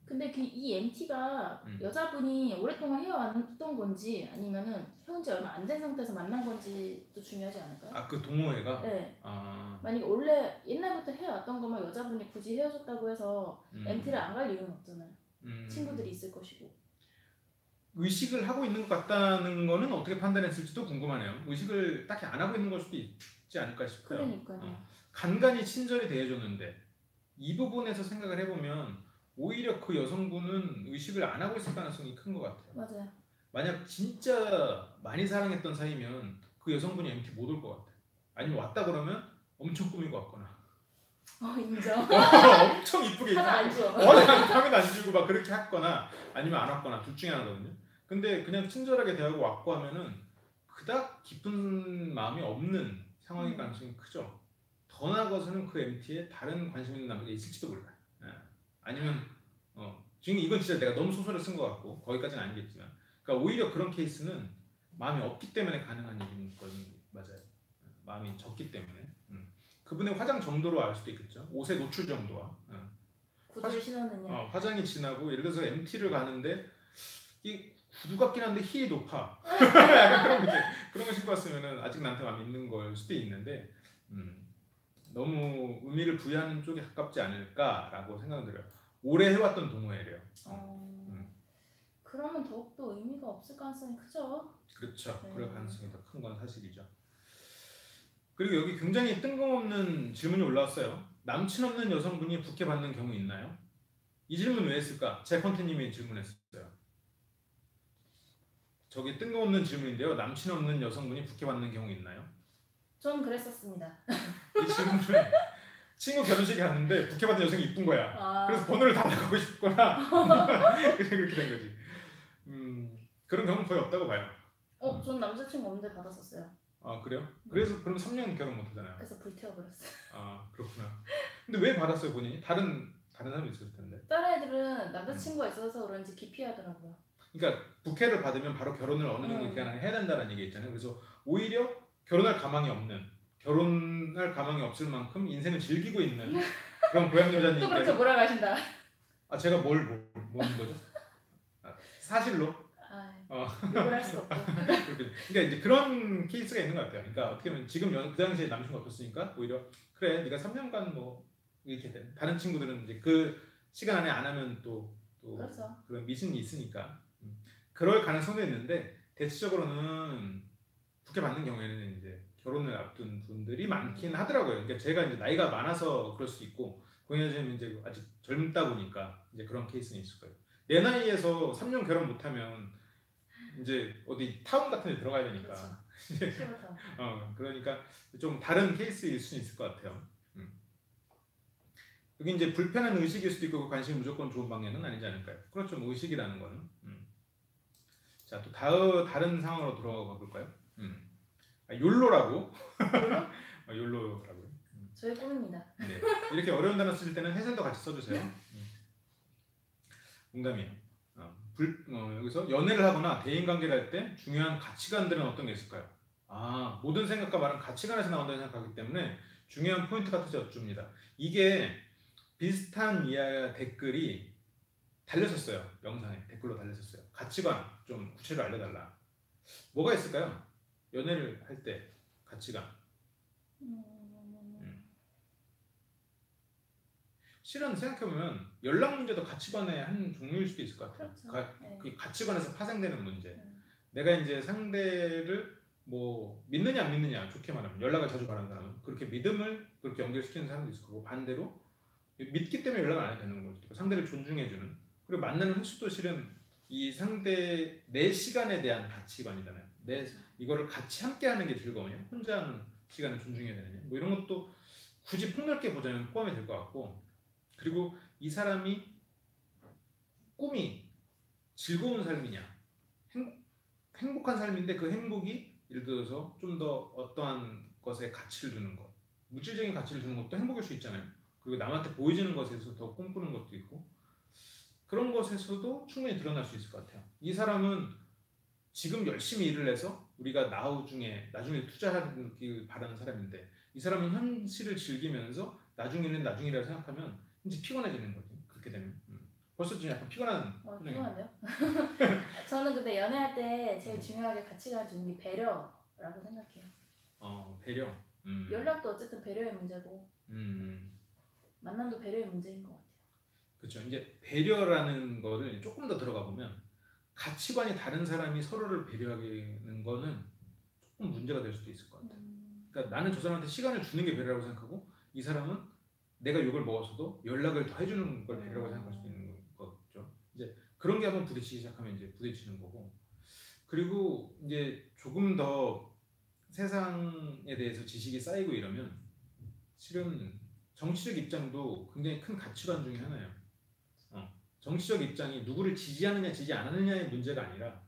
근데 이 MT가 여자분이 오랫동안 헤어왔던 건지 아니면은 헤어진 지 얼마 안 된 상태에서 만난 건지도 중요하지 않을까요? 아, 그 동호회가? 네. 만약에 원래 옛날부터 헤어왔던 거면 여자분이 굳이 헤어졌다고 해서 MT를 안 갈 이유는 없잖아요. 친구들이 있을 것이고. 의식을 하고 있는 것 같다는 거는 어떻게 판단했을지도 궁금하네요. 의식을 딱히 안 하고 있는 걸 수도 있지 않을까 싶어요. 그러니까요. 간간히 친절히 대해줬는데 이 부분에서 생각을 해보면 오히려 그 여성분은 의식을 안 하고 있을 가능성이 큰 것 같아요. 맞아요. 만약 진짜 많이 사랑했던 사이면 그 여성분이 MT 못 올 것 같아요. 아니면 왔다 그러면 엄청 꾸미고 왔거나. 인정. 엄청 이쁘게 화장 안 줘. 화면 안 주고 막 그렇게 했거나 아니면 안 왔거나 둘 중에 하나거든요. 근데 그냥 친절하게 대하고 왔고 하면은 그닥 깊은 마음이 없는 상황일 가능성이 크죠. 더 나아가서는 그 MT에 다른 관심 있는 남자가 있을지도 몰라요. 아니면 지금 이건 진짜 내가 너무 소설을 쓴 것 같고 거기까지는 아니겠지만, 그러니까 오히려 그런 케이스는 마음이 없기 때문에 가능한 일인 거는 맞아요. 마음이 적기 때문에. 그분의 화장 정도로 알 수도 있겠죠. 옷의 노출 정도와. 구두를 신었느냐. 화장이 진하고 예를 들어서 MT를 가는데 이 구두 같긴 한데 힐이 높아. 약간 그런 거 신고 왔으면은 아직 나한테 마음이 있는 걸 수도 있는데 너무 의미를 부여하는 쪽에 가깝지 않을까라고 생각은 들어요. 오래 해왔던 동호회래요. 그러면 더욱더 의미가 없을 가능성이 크죠. 그렇죠. 그럴 가능성이 더 큰 건 사실이죠. 그리고 여기 굉장히 뜬금없는 질문이 올라왔어요. 남친 없는 여성분이 부케받는 경우 있나요? 이 질문 왜 했을까? 제컨트님이 질문했어요. 저게 뜬금없는 질문인데요. 남친 없는 여성분이 부케받는 경우 있나요? 전 그랬었습니다. 이 질문은 친구 결혼식에 갔는데 부케받은 여성이 이쁜 거야. 그래서 번호를 달라고 싶거나 그렇게 된 거지. 그런 경우는 거의 없다고 봐요. 전 남자친구 없는데 받았었어요. 아, 그래요? 그래서 그럼 3년 결혼 못 하잖아요. 그래서 불태워버렸어요. 아, 그렇구나. 근데 왜 받았어요 본인이? 다른 사람이 있었을 텐데. 다른 애들은 남자친구가 있어서 그런지 기피하더라고요. 그러니까 부케를 받으면 바로 결혼을 어느 정도 기간 안에 해야 된다는 얘기 있잖아요. 그래서 오히려 결혼할 가망이 없을 만큼 인생을 즐기고 있는 그런 고향 여자님께 또 그렇게 몰아가신다. 아, 제가 뭘 거죠? 사실로? 욕을 할 수 없고. 그러니까 이제 그런 케이스가 있는 것 같아요. 그러니까 어떻게 보면 지금 그 당시에 남친이 없었으니까 오히려 그래 네가 3년간 뭐 이렇게 돼. 다른 친구들은 이제 그 시간 안에 안 하면 또 그렇죠. 그런 미신이 있으니까 그럴 가능성도 있는데 대체적으로는 부케 받는 경우에는 이제 결혼을 앞둔 분들이 많긴 하더라고요. 그러니까 제가 이제 나이가 많아서 그럴 수 있고 고현재는 이제 아직 젊다 보니까 이제 그런 케이스는 있을 거예요. 내 나이에서 3년 결혼 못하면 이제 어디 타운 같은 데 들어가야 되니까. 그렇죠. 그러니까 좀 다른 케이스일 수는 있을 것 같아요. 여기 이제 불편한 의식일 수도 있고 관심이 무조건 좋은 방향은 아니지 않을까요? 그렇죠. 뭐 의식이라는 거는. 자, 또 다른 상황으로 들어가 볼까요? 욜로라고. 욜로라고요. 저의 꿈입니다. 네. 이렇게 어려운 단어 쓰실 때는 해설도 같이 써주세요. 농담이에요. 여기서 연애를 하거나 대인관계를 할 때 중요한 가치관들은 어떤 게 있을까요? 모든 생각과 말은 가치관에서 나온다고 생각하기 때문에 중요한 포인트 같아서 여쭙니다. 이게 비슷한 댓글이 달렸었어요. 영상에 댓글로 달렸었어요. 가치관 좀 구체로 알려달라. 뭐가 있을까요? 연애를 할 때 가치관. 실은 생각해보면 연락 문제도 가치관의 한 종류일 수도 있을 것 같아요. 그렇죠. 네. 그 가치관에서 파생되는 문제. 내가 이제 상대를 뭐 믿느냐 안 믿느냐 좋게 말하면 연락을 자주 바라는 사람은 그렇게 믿음을 그렇게 연결시키는 사람도 있을 거고 반대로 믿기 때문에 연락을 안 해도 되는 거죠. 상대를 존중해주는 그리고 만나는 횟수도 실은 이 상대 내 시간에 대한 가치관이잖아요. 내 이거를 같이 함께 하는 게 즐거우냐 혼자 하는 시간을 존중해야 되느냐 뭐 이런 것도 굳이 폭넓게 보자면 포함이 될 것 같고 그리고 이 사람이 꿈이 즐거운 삶이냐 행복한 삶인데 그 행복이 예를 들어서 좀 더 어떠한 것에 가치를 두는 것 물질적인 가치를 두는 것도 행복일 수 있잖아요. 그리고 남한테 보여지는 것에서 더 꿈꾸는 것도 있고 그런 것에서도 충분히 드러날 수 있을 것 같아요. 이 사람은 지금 열심히 일을 해서 우리가 나중에 투자하길 바라는 사람인데 이 사람은 현실을 즐기면서 나중에는 나중이라고 생각하면 이제 피곤해지는 거지. 그렇게 되면 벌써 좀 약간 피곤한 피곤한데요? 저는 근데 연애할 때 제일 중요하게 가치관 주는 게 배려라고 생각해요. 배려. 연락도 어쨌든 배려의 문제고 만남도 배려의 문제인 것 같아요. 그렇죠. 이제 배려라는 거를 조금 더 들어가 보면 가치관이 다른 사람이 서로를 배려하는 거는 조금 문제가 될 수도 있을 것 같아요. 그러니까 나는 저 사람한테 시간을 주는 게 배려라고 생각하고 이 사람은 내가 욕을 먹었어도 연락을 더 해주는 걸 배려라고 생각할 수도 있는 거죠. 이제 그런 게 한번 부딪히기 시작하면 이제 부딪히는 거고 그리고 이제 조금 더 세상에 대해서 지식이 쌓이고 이러면 실은 정치적 입장도 굉장히 큰 가치관 중에 하나예요. 정치적 입장이 누구를 지지하느냐 지지 안 하느냐의 문제가 아니라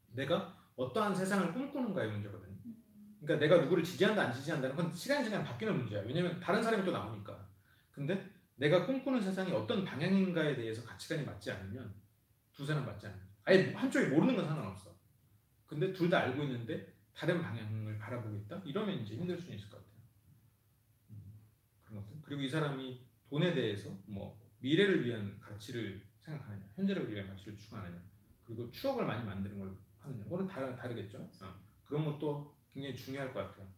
내가 어떠한 세상을 꿈꾸는가의 문제거든요. 그러니까 내가 누구를 지지한다 안 지지한다는 건 시간이 지나면 바뀌는 문제야. 왜냐면 다른 사람이 또 나오니까. 근데 내가 꿈꾸는 세상이 어떤 방향인가에 대해서 가치관이 맞지 않으면 두 사람 맞지 않으면 아예 한쪽이 모르는 건 상관없어. 근데 둘 다 알고 있는데 다른 방향을 바라보고 있다? 이러면 이제 힘들 수 있을 것 같아요. 그런 것들. 그리고 이 사람이 돈에 대해서 뭐 미래를 위한 가치를 생각하느냐, 현재를 위한 가치를 추구하느냐, 그리고 추억을 많이 만드는 걸 하느냐, 그건 다르겠죠. 그런 것도 굉장히 중요할 것 같아요.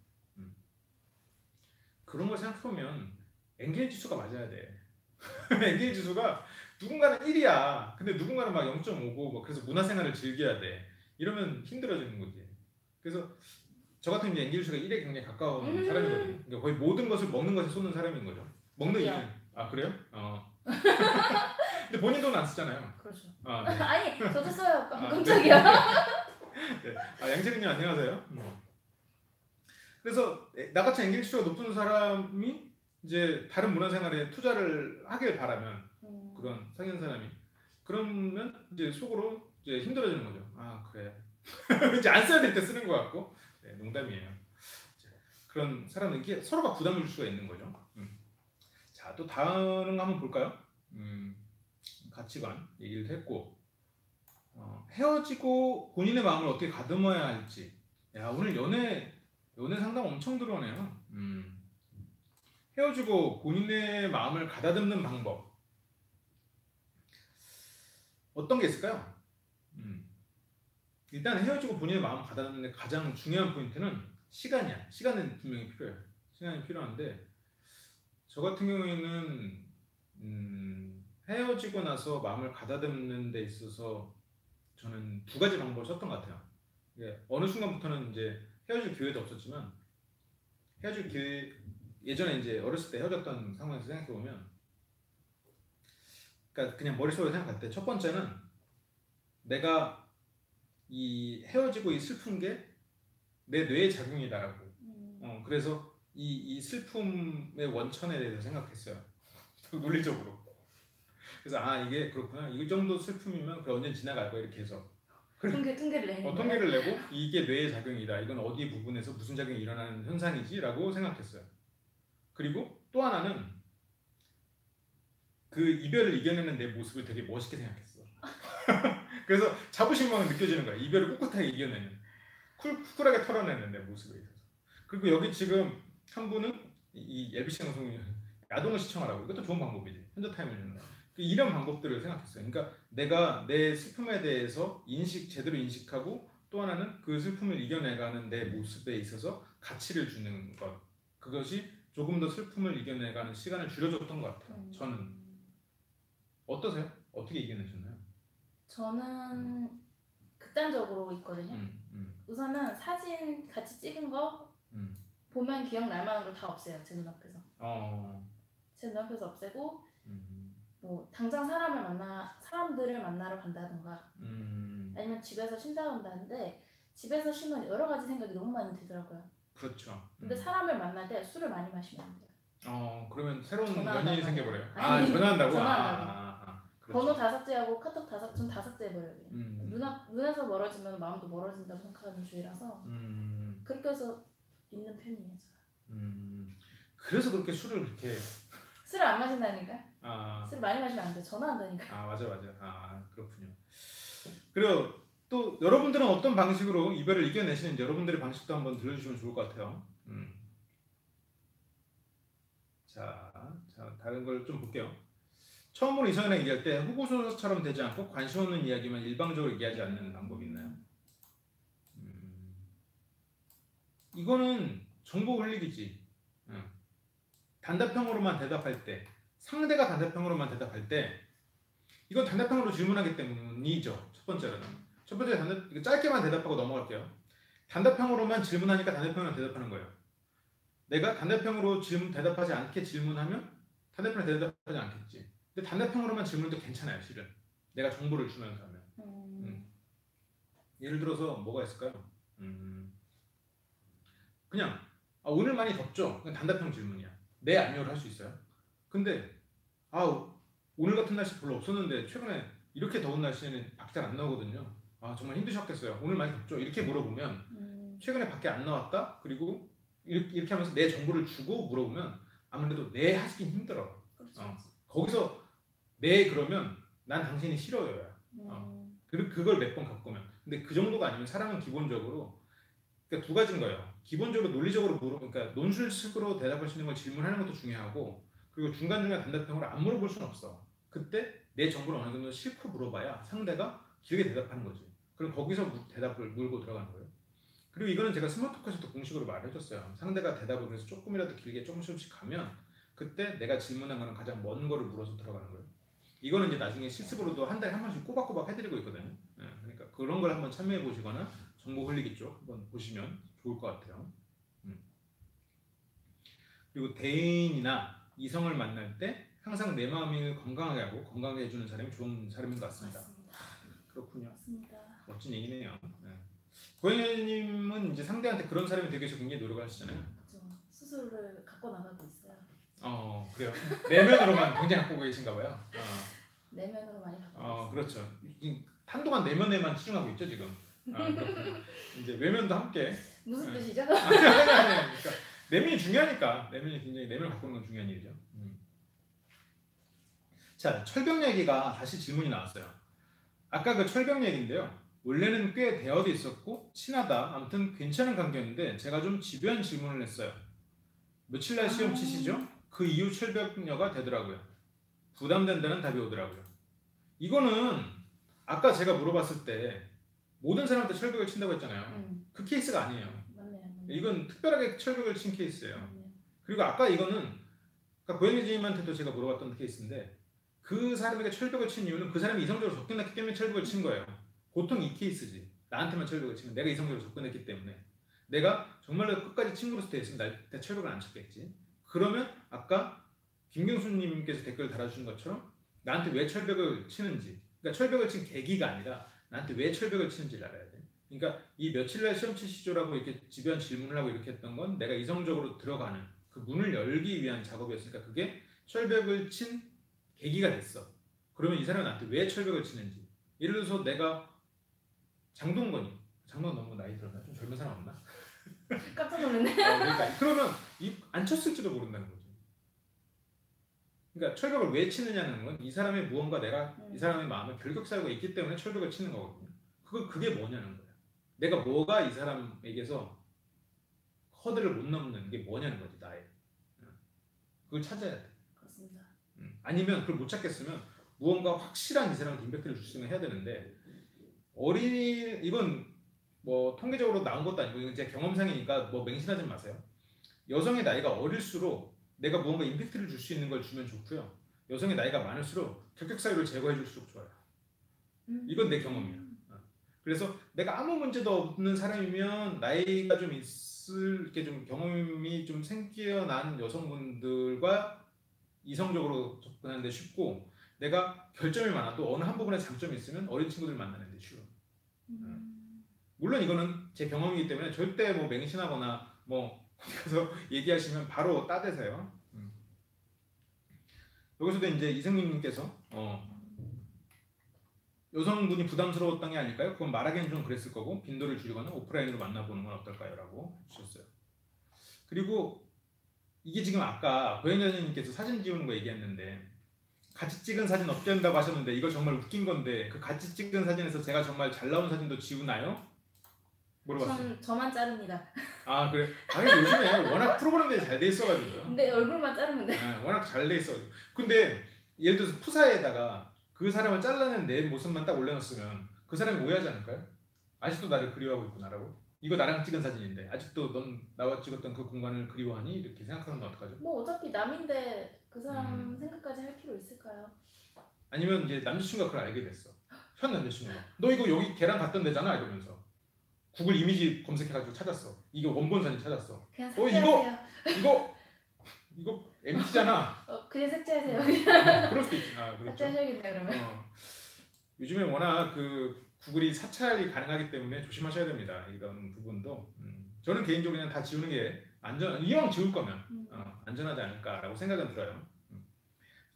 그런 걸 생각해보면 엔겔 지수가 맞아야 돼. 엔겔 지수가 누군가는 1이야. 근데 누군가는 막 0.5고 뭐 그래서 문화생활을 즐겨야 돼. 이러면 힘들어지는 거지. 그래서 저 같은 경우 엔겔 지수가 1에 굉장히 가까운 사람이거든요. 그러니까 거의 모든 것을 먹는 것에 쏟는 사람인 거죠. 먹는 이유는 그래요? 근데 본인 돈 안 쓰잖아요. 그렇죠. 네. 아니 저도 써요. 깜짝이야. 네. 양채린님 안녕하세요. 그래서 나같이 엔게이지수가 높은 사람이 이제 다른 문화생활에 투자를 하길 바라면 그런 상인 사람이 그러면 이제 속으로 이제 힘들어지는 거죠. 그래. 이제 안 써야 될 때 쓰는 것 같고 농담이에요. 그런 사람들이 서로가 부담을 줄 수가 있는 거죠. 자, 또 다른 거 한번 볼까요? 가치관 얘기를 했고 헤어지고 본인의 마음을 어떻게 가다듬어야 할지. 야, 오늘 연애 상담 엄청 들어오네요. 헤어지고 본인의 마음을 가다듬는 방법 어떤 게 있을까요? 일단 헤어지고 본인의 마음을 가다듬는 데 가장 중요한 포인트는 시간이야. 시간은 분명히 필요해요. 시간이 필요한데 저 같은 경우에는 헤어지고 나서 마음을 가다듬는 데 있어서 저는 두 가지 방법을 썼던 것 같아요. 어느 순간부터는 이제 헤어질 기회도 없었지만 헤어질 기회 예전에 이제 어렸을 때 헤어졌던 상황에서 생각해 보면, 그러니까 그냥 머릿속으로 생각할 때 첫 번째는 내가 이 헤어지고 이 슬픈 게 내 뇌의 작용이다라고. 그래서 이 슬픔의 원천에 대해서 생각했어요. 논리적으로. 그래서 이게 그렇구나. 이 정도 슬픔이면 그래 언젠 지나갈 거야 이렇게 해서. 통계를 내는 통계를 내고 이게 뇌의 작용이다. 이건 어디 부분에서 무슨 작용이 일어나는 현상이지라고 생각했어요. 그리고 또 하나는 그 이별을 이겨내는 내 모습을 되게 멋있게 생각했어. 그래서 자부심만 느껴지는 거야. 이별을 꿋꿋하게 이겨내는, 쿨하게 털어내는 내 모습에 있어서. 그리고 여기 지금 한 분은 이 LBC 방송이 야동을 시청하라고. 이것도 좋은 방법이지. 현저 타임을 주는 거. 이런 방법들을 생각했어요. 그러니까 내가 내 슬픔에 대해서 제대로 인식하고 또 하나는 그 슬픔을 이겨내가는 내 모습에 있어서 가치를 주는 것. 그것이 조금 더 슬픔을 이겨내가는 시간을 줄여줬던 것 같아요. 저는. 어떠세요? 어떻게 이겨내셨나요? 저는 극단적으로 있거든요. 우선은 사진 같이 찍은 거 보면 기억날 만한 걸 다 없애요. 제 눈앞에서. 제 눈앞에서 없애고 뭐 당장 사람들을 만나러 간다든가 아니면 집에서 쉰다고 한다는데 집에서 쉬면 여러 가지 생각이 너무 많이 들더라고요. 그렇죠. 근데 사람을 만날 때 술을 많이 마시면 안 돼요. 그러면 새로운 연인이 생겨버려요. 전화한다고? 전화한다고? 번호 다 삭제하고 카톡 다 삭제해버려요. 눈에서 멀어지면 마음도 멀어진다고 생각하는 주의라서 그렇게 해서 있는 편이에요. 그래서 그렇게 술을 그렇게 술을 안 마신다니까? 술 많이 마시면 안 돼. 전화한다니까. 맞아. 그렇군요. 그리고 또 여러분들은 어떤 방식으로 이별을 이겨내시는지 여러분들의 방식도 한번 들려주시면 좋을 것 같아요. 자, 다른 걸 좀 볼게요. 처음으로 이성이랑 얘기할 때 후보소설처럼 되지 않고 관심 없는 이야기만 일방적으로 얘기하지 않는 방법이 있나요? 이거는 정보 흘리기지. 단답형으로만 대답할 때, 상대가 단답형으로만 대답할 때 이건 단답형으로 질문하기 때문이죠. 첫 번째로는. 첫 번째 짧게만 대답하고 넘어갈게요. 단답형으로만 질문하니까 단답형으로 대답하는 거예요. 내가 단답형으로 대답하지 않게 질문하면 단답형으로 대답하지 않겠지. 근데 단답형으로만 질문도 괜찮아요, 실은. 내가 정보를 주면서 하면. 예를 들어서 뭐가 있을까요? 그냥 오늘 많이 덥죠? 그냥 단답형 질문이야. 네, 아니요를 할 수 있어요. 근데 오늘 같은 날씨 별로 없었는데 최근에 이렇게 더운 날씨에는 밖에 잘 안 나오거든요. 정말 힘드셨겠어요. 오늘 많이 덥죠? 이렇게 물어보면 최근에 밖에 안 나왔다? 그리고 이렇게 하면서 내 정보를 주고 물어보면 아무래도 네 하시긴 힘들어. 거기서 네 그러면 난 당신이 싫어요. 그걸 몇 번 겪으면. 근데 그 정도가 아니면 사람은 기본적으로 그러니까 두 가지인 거예요. 기본적으로 논리적으로 그러니까 논술식으로 대답할 수 있는 걸 질문하는 것도 중요하고 그리고 중간중간 단답형으로 안 물어볼 수는 없어. 그때 내 정보를 어느 정도 실컷 물어봐야 상대가 길게 대답하는 거지. 그럼 거기서 대답을 물고 들어가는 거예요. 그리고 이거는 제가 스몰토크에서도 공식으로 말해줬어요. 상대가 대답을 그래서 조금이라도 길게 조금씩 가면 그때 내가 질문한 거는 가장 먼 거를 물어서 들어가는 거예요. 이거는 이제 나중에 실습으로도 한 달에 한 번씩 꼬박꼬박 해드리고 있거든요. 그러니까 그런 걸 한번 참여해 보시거나 정보 흘리기 쪽 한번 보시면 좋을 것 같아요. 그리고 대인이나 이성을 만날 때 항상 내 마음을 건강하게 하고 건강하게 해주는 사람이 좋은 사람인 것 같습니다. 그렇군요. 맞습니다. 멋진 얘기네요. 고영현님은 이제 상대한테 그런 사람이 되기 위해서 굉장히 노력을 하시잖아요. 그렇죠. 수술을 갖고 나가고 있어요. 그래요. 내면으로만 굉장히 갖고 계신가 봐요. 내면으로 많이 갖고 있어요. 그렇죠. 한동안 내면에만 치중하고 있죠 지금. 이제 외면도 함께. 무슨 뜻이죠? 그러니까 내면이 중요하니까. 내면이 굉장히 내면을 갖고 있는 건 중요한 일이죠. 자, 철벽 얘기가 다시 질문이 나왔어요. 아까 그 철벽 얘기인데요. 원래는 꽤 대화도 있었고 친하다. 아무튼 괜찮은 관계였는데 제가 좀 집요한 질문을 했어요. 며칠 날 시험 치시죠? 그 이후 철벽녀가 되더라고요. 부담된다는 답이 오더라고요. 이거는 아까 제가 물어봤을 때 모든 사람한테 철벽을 친다고 했잖아요. 그 케이스가 아니에요. 맞네요. 이건 특별하게 철벽을 친 케이스예요. 그리고 아까 이거는 고현희님한테도 제가 물어봤던 케이스인데 그 사람에게 철벽을 친 이유는 그 사람이 이성적으로 접근했기 때문에 철벽을 친 거예요. 보통 이 케이스지. 나한테만 철벽을 치면 내가 이성적으로 접근했기 때문에 내가 정말로 끝까지 친구로 스테이했으면 나한테 철벽을 안 쳤겠지. 그러면 아까 김경수님께서 댓글 달아주신 것처럼 나한테 왜 철벽을 치는지, 그러니까 철벽을 친 계기가 아니라 나한테 왜 철벽을 치는지를 알아야 돼. 그러니까 이 며칠 날 시험 치시죠라고 이렇게 집요한 질문을 하고 이렇게 했던 건 내가 이성적으로 들어가는 그 문을 열기 위한 작업이었으니까 그게 철벽을 친 계기가 됐어. 그러면 이 사람은 나한테 왜 철벽을 치는지. 예를 들어서 내가 장동건 너무 나이 들었나? 좀 젊은 사람 없나? 깜짝 놀랐네. 그러니까 그러면 안 쳤을지도 모른다는 거지. 그러니까 철벽을 왜 치느냐는 건 이 사람의 무언가 내가 이 사람의 마음에 결격사유가 있기 때문에 철벽을 치는 거거든요. 그게 뭐냐는 거야. 내가 뭐가 이 사람에게서 허들을 못 넘는 게 뭐냐는 거지, 나의. 그걸 찾아야 돼. 그렇습니다. 아니면 그걸 못 찾겠으면 무언가 확실한 이 사람한테 임팩트를 줄 수 있는 해야 되는데 이건 뭐 통계적으로 나온 것도 아니고 이건 제 경험상이니까 뭐 맹신하지 마세요. 여성의 나이가 어릴수록 내가 무언가 임팩트를 줄 수 있는 걸 주면 좋고요. 여성의 나이가 많을수록 결격 사유를 제거해 줄수록 좋아요. 이건 내 경험이야. 그래서 내가 아무 문제도 없는 사람이면 나이가 좀 있을 이렇게 좀 경험이 좀 생겨난 여성분들과 이성적으로 접근하는데 쉽고, 내가 결점이 많아도 어느 한 부분에 장점이 있으면 어린 친구들 만나는데 쉬워. 물론 이거는 제 경험이기 때문에 절대 뭐 맹신하거나 뭐 그래서 얘기하시면 바로 따대세요. 여기서도 이제 이승민님께서 여성분이 부담스러웠던 게 아닐까요? 그건 말하기는 좀 그랬을 거고 빈도를 줄이거나 오프라인으로 만나보는 건 어떨까요? 라고 주셨어요. 그리고 이게 지금 아까 고현자님께서 사진 지우는 거 얘기했는데 같이 찍은 사진 어떻게 한다고 하셨는데 이거 정말 웃긴 건데 그 같이 찍은 사진에서 제가 정말 잘 나온 사진도 지우나요? 물어봤어요. 저만 자릅니다. 아 그래? 아니 요즘에 워낙 프로그램들이 잘 돼 있어가지고요. 근데 얼굴만 자르면 돼. 네, 워낙 잘 돼 있어가지고. 근데 예를 들어서 푸사에다가 그 사람을 잘라낸 내 모습만 딱 올려놨으면 그 사람이 오해하지 않을까요? 아직도 나를 그리워하고 있구나라고? 이거 나랑 찍은 사진인데 아직도 넌 나와 찍었던 그 공간을 그리워하니? 이렇게 생각하면 어떡하죠? 뭐 어차피 남인데 그 사람 생각까지 할 필요 있을까요? 아니면 이제 남자친구가 그걸 알게 됐어. 현 남자친구가 너 이거 여기 걔랑 갔던 데잖아 이러면서 구글 이미지 검색해가지고 찾았어. 이게 원본 사진 찾았어. 그냥 삭제하세요. 이거 MT잖아. 그냥 삭제하세요. 그럴 수도 있지. 아, 그렇죠. 삭제하셔야겠네 그러면. 요즘에 워낙 그 구글이 사찰이 가능하기 때문에 조심하셔야 됩니다. 이런 부분도. 저는 개인적으로 그냥 다 지우는 게 이왕 지울 거면 안전하지 않을까라고 생각은 들어요.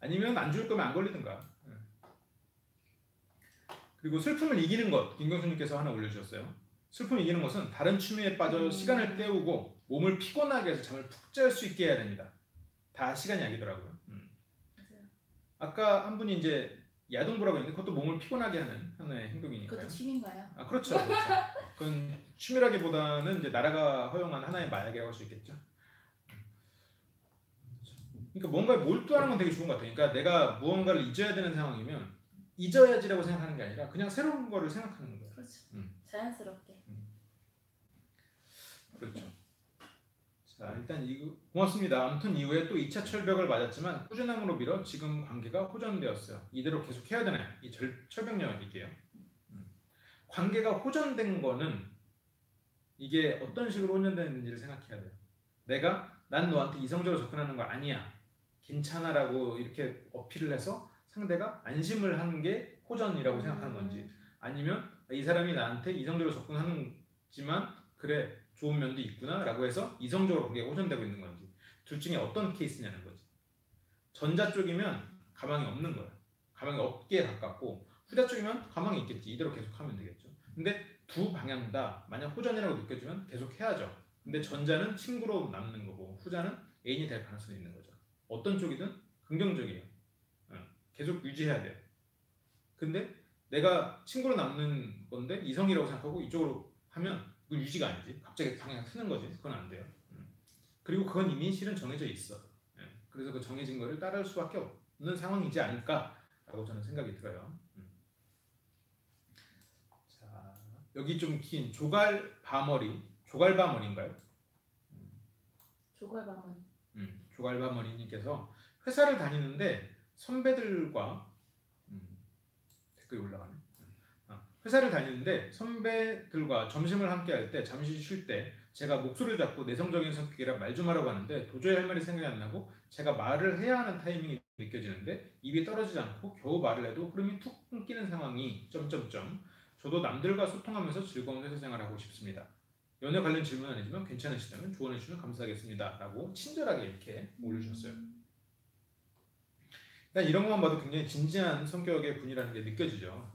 아니면 안 지울 거면 안 걸리든가. 그리고 슬픔을 이기는 것, 김경수님께서 하나 올려주셨어요. 슬픔을 이기는 것은 다른 취미에 빠져 시간을 때우고 몸을 피곤하게 해서 잠을 푹 잘 수 있게 해야 됩니다. 다 시간이 아니더라고요. 아까 한 분이 이제 야동부라고 했는데 그것도 몸을 피곤하게 하는 하나의 행동이니까요. 그것도 취미인가요? 아 그렇죠. 그건 취미라기보다는 이제 나라가 허용한 하나의 마약이라고 할 수 있겠죠. 그러니까 뭔가에 몰두하는 건 되게 좋은 것 같아요. 그러니까 내가 무언가를 잊어야 되는 상황이면 잊어야지라고 생각하는 게 아니라 그냥 새로운 거를 생각하는 거예요. 그렇죠. 자연스럽게. 그렇죠. 자 일단 고맙습니다. 아무튼 이후에 또 2차 철벽을 맞았지만 꾸준함으로 밀어 지금 관계가 호전되었어요. 이대로 계속 해야 되나요? 이 철벽 얘기예요. 관계가 호전된 거는 이게 어떤 식으로 호전되는지를 생각해야 돼요. 난 너한테 이성적으로 접근하는 거 아니야. 괜찮아라고 이렇게 어필을 해서 상대가 안심을 하는 게 호전이라고 생각하는 건지, 아니면 이 사람이 나한테 이성적으로 접근하지만 그래 좋은 면도 있구나 라고 해서 이성적으로 관계가 호전되고 있는 건지, 둘 중에 어떤 케이스냐는 거지. 전자 쪽이면 가망이 없는 거야. 가망이 없기에 가깝고, 후자 쪽이면 가망이 있겠지. 이대로 계속 하면 되겠죠. 근데 두 방향 다 만약 호전이라고 느껴지면 계속 해야죠. 근데 전자는 친구로 남는 거고 후자는 애인이 될 가능성이 있는 거죠. 어떤 쪽이든 긍정적이에요. 계속 유지해야 돼요. 근데 내가 친구로 남는 건데 이성이라고 생각하고 이쪽으로 하면 그건 유지가 아니지. 갑자기 방향 트는 거지. 그건 안 돼요. 그리고 그건 이미 실은 정해져 있어. 그래서 그 정해진 거를 따를 수밖에 없는 상황이지 않을까라고 저는 생각이 들어요. 자, 여기 좀 긴 조갈바머리인가요? 조갈바머리님께서 회사를 다니는데 선배들과 댓글이 올라가네. 회사를 다니는데 선배들과 점심을 함께 할 때 잠시 쉴 때 제가 목소리를 잡고 내성적인 성격이라 말 좀 하라고 하는데 도저히 할 말이 생각이 안 나고 제가 말을 해야 하는 타이밍이 느껴지는데 입이 떨어지지 않고 겨우 말을 해도 흐름이 툭 끊기는 상황이 저도 남들과 소통하면서 즐거운 회사 생활을 하고 싶습니다. 연애 관련 질문 아니지만 괜찮으시다면 조언해 주시면 감사하겠습니다. 라고 친절하게 이렇게 올려주셨어요. 일단 이런 것만 봐도 굉장히 진지한 성격의 분이라는 게 느껴지죠.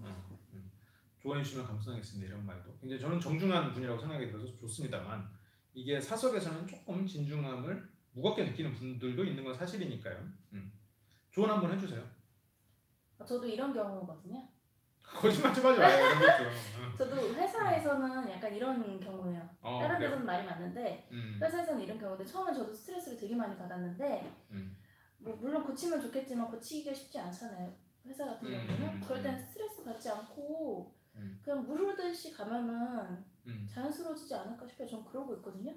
조언해 주시면 감사하겠습니다. 이런 말도 굉장히 저는 정중한 분이라고 생각이 들어서 좋습니다만, 이게 사석에서는 조금 진중함을 무겁게 느끼는 분들도 있는 건 사실이니까요. 조언 한번 해주세요. 저도 이런 경우거든요. 거짓말 좀 하지 마요. 이런 것도. 저도 회사에서는 약간 이런 경우예요. 다른 데서는 말이 맞는데 회사에서는 이런 경우인데, 처음에 저도 스트레스를 되게 많이 받았는데 뭐 물론 고치면 좋겠지만 고치기가 쉽지 않잖아요. 회사 같은 경우는 그럴 때는 스트레스 받지 않고 그냥 물 흐르듯이 가면은 자연스러워지지 않을까 싶어요. 전 그러고 있거든요.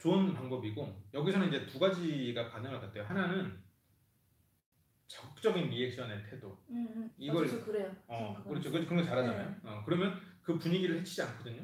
좋은 방법이고 여기서는 이제 두 가지가 가능할 것 같아요. 하나는 적극적인 리액션의 태도. 이걸 그래요. 그렇죠. 그런 거 잘하잖아요. 네. 그러면 그 분위기를 해치지 않거든요.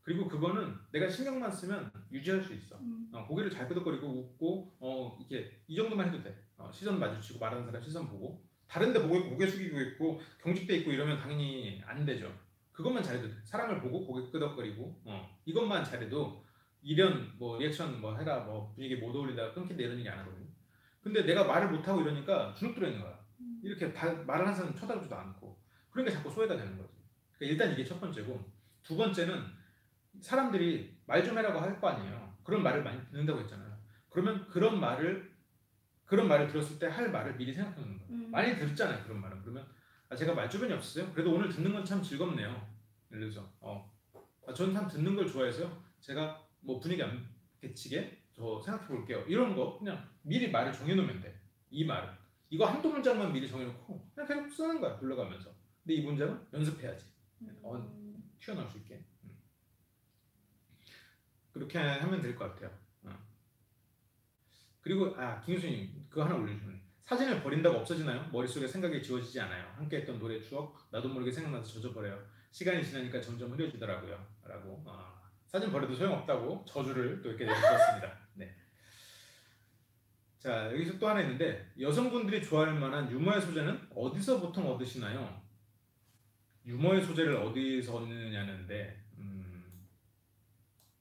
그리고 그거는 내가 신경만 쓰면 유지할 수 있어. 고개를 잘 끄덕거리고 웃고 이렇게 이 정도만 해도 돼. 시선 마주치고 말하는 사람 시선 보고 다른데 보고 고개 숙이고 있고 경직돼 있고 이러면 당연히 안 되죠. 그것만 잘해도 돼. 사람을 보고 고개 끄덕거리고 이것만 잘해도 이런 뭐 리액션 뭐 해라 뭐 분위기 못 어울리다가 끊긴다 이런 얘기 안 하거든요. 근데 내가 말을 못하고 이러니까 주눅 들어 있는 거야. 이렇게 말을 하는 사람 쳐다보지도 않고 그러니까 자꾸 소외가 되는 거지. 그러니까 일단 이게 첫 번째고 두 번째는 사람들이 말 좀 해라고 할 거 아니에요. 그런 말을 많이 듣는다고 했잖아요. 그러면 그런 말을 들었을 때 할 말을 미리 생각해 놓는 거예요. 많이 듣잖아요. 그런 말은. 그러면 제가 말주변이 없으세요? 그래도 오늘 듣는 건 참 즐겁네요. 예를 들어서 저는 참 듣는 걸 좋아해서요. 제가 뭐 분위기 안 개치게 저 생각해 볼게요. 이런 거 그냥 미리 말을 정해놓으면 돼. 이 말은 이거 한두 문장만 미리 정해놓고 그냥 계속 쓰는 거야. 불러가면서. 근데 이 문장은 연습해야지. 튀어나올 수 있게. 그렇게 하면 될 것 같아요. 그리고 김교수님 그거 하나 올려주면 사진을 버린다고 없어지나요? 머릿속에 생각이 지워지지 않아요. 함께했던 노래 추억 나도 모르게 생각나서 젖어버려요. 시간이 지나니까 점점 흐려지더라고요. 라고 사진 버려도 소용없다고 저주를 또 이렇게 내주셨습니다. 네. 자 여기서 또 하나 있는데 여성분들이 좋아할 만한 유머의 소재는 어디서 보통 얻으시나요? 유머의 소재를 어디서 얻느냐는데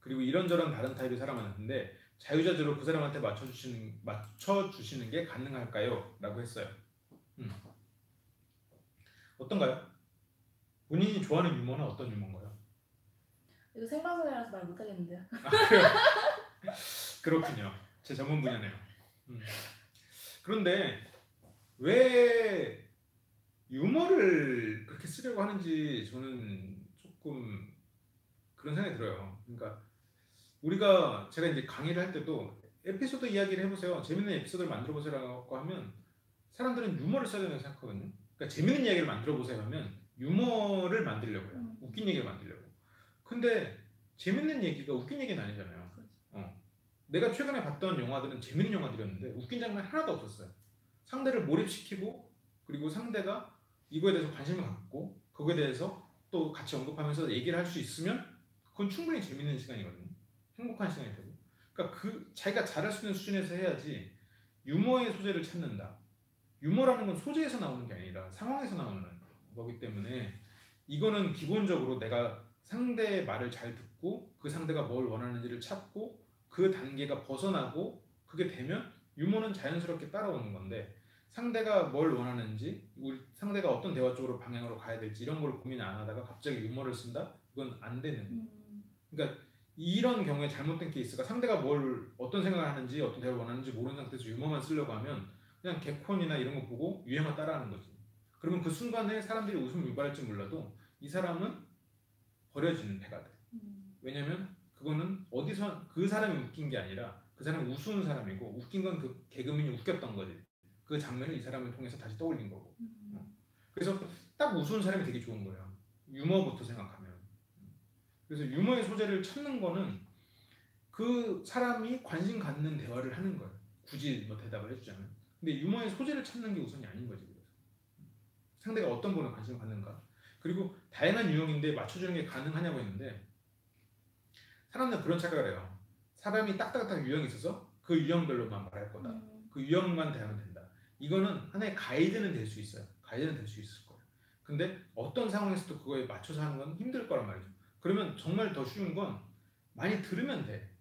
그리고 이런저런 다른 타입의 사람 많은데 자유자재로 그 사람한테 맞춰주시는 게 가능할까요? 라고 했어요. 어떤가요? 본인이 좋아하는 유머는 어떤 유머인가요? 이거 생방송이라서 말 못하겠는데요. 그래요? 그렇군요. 제 전문 분야네요. 그런데 왜 유머를 그렇게 쓰려고 하는지 저는 조금 그런 생각이 들어요. 그러니까 제가 이제 강의를 할 때도 에피소드 이야기를 해보세요. 재밌는 에피소드를 만들어보세요라고 하면 사람들은 유머를 써야 된다고 생각하거든요. 그러니까 재밌는 이야기를 만들어보세요 하면 유머를 만들려고 해요. 웃긴 얘기를 만들려고. 근데 재밌는 얘기가 웃긴 얘기는 아니잖아요. 내가 최근에 봤던 영화들은 재밌는 영화들이었는데 웃긴 장면 하나도 없었어요. 상대를 몰입시키고 그리고 상대가 이거에 대해서 관심을 갖고 거기에 대해서 또 같이 언급하면서 얘기를 할 수 있으면 그건 충분히 재밌는 시간이거든요. 행복한 시간이 되고. 그러니까 자기가 잘할 수 있는 수준에서 해야지 유머의 소재를 찾는다. 유머라는 건 소재에서 나오는 게 아니라 상황에서 나오는 거기 때문에 이거는 기본적으로 내가 상대의 말을 잘 듣고 그 상대가 뭘 원하는지를 찾고 그 단계가 벗어나고 그게 되면 유머는 자연스럽게 따라오는 건데 상대가 뭘 원하는지 상대가 어떤 대화 쪽으로 방향으로 가야 될지 이런 걸 고민 안 하다가 갑자기 유머를 쓴다? 그건 안 되는. 그러니까 이런 경우에 잘못된 케이스가 상대가 어떤 생각을 하는지 어떤 대화를 원하는지 모르는 상태에서 유머만 쓰려고 하면 그냥 개콘이나 이런 거 보고 유행어 따라하는 거지. 그러면 그 순간에 사람들이 웃음을 유발할지 몰라도 이 사람은 버려지는 배가 돼. 왜냐면 그거는 어디서 그 사람이 웃긴 게 아니라 그 사람이 우스운 사람이고 웃긴 건 그 개그맨이 웃겼던 거지. 그 장면을 이 사람을 통해서 다시 떠올린 거고. 그래서 딱 우스운 사람이 되게 좋은 거예요. 유머부터 생각하면. 그래서 유머의 소재를 찾는 거는 그 사람이 관심 갖는 대화를 하는 거예요. 굳이 뭐 대답을 해주자면. 근데 유머의 소재를 찾는 게 우선이 아닌 거지. 그래서. 상대가 어떤 거에 관심을 갖는가. 그리고 다양한 유형인데 맞춰주는 게 가능하냐고 했는데 사람들은 그런 착각을 해요. 사람이 딱딱한 유형이 있어서 그 유형별로만 말할 거다. 그 유형만 대하면 된다. 이거는 하나의 가이드는 될 수 있어요. 가이드는 될 수 있을 거예요. 근데 어떤 상황에서도 그거에 맞춰서 하는 건 힘들 거란 말이죠. 그러면 정말 더 쉬운 건 많이 들으면 돼.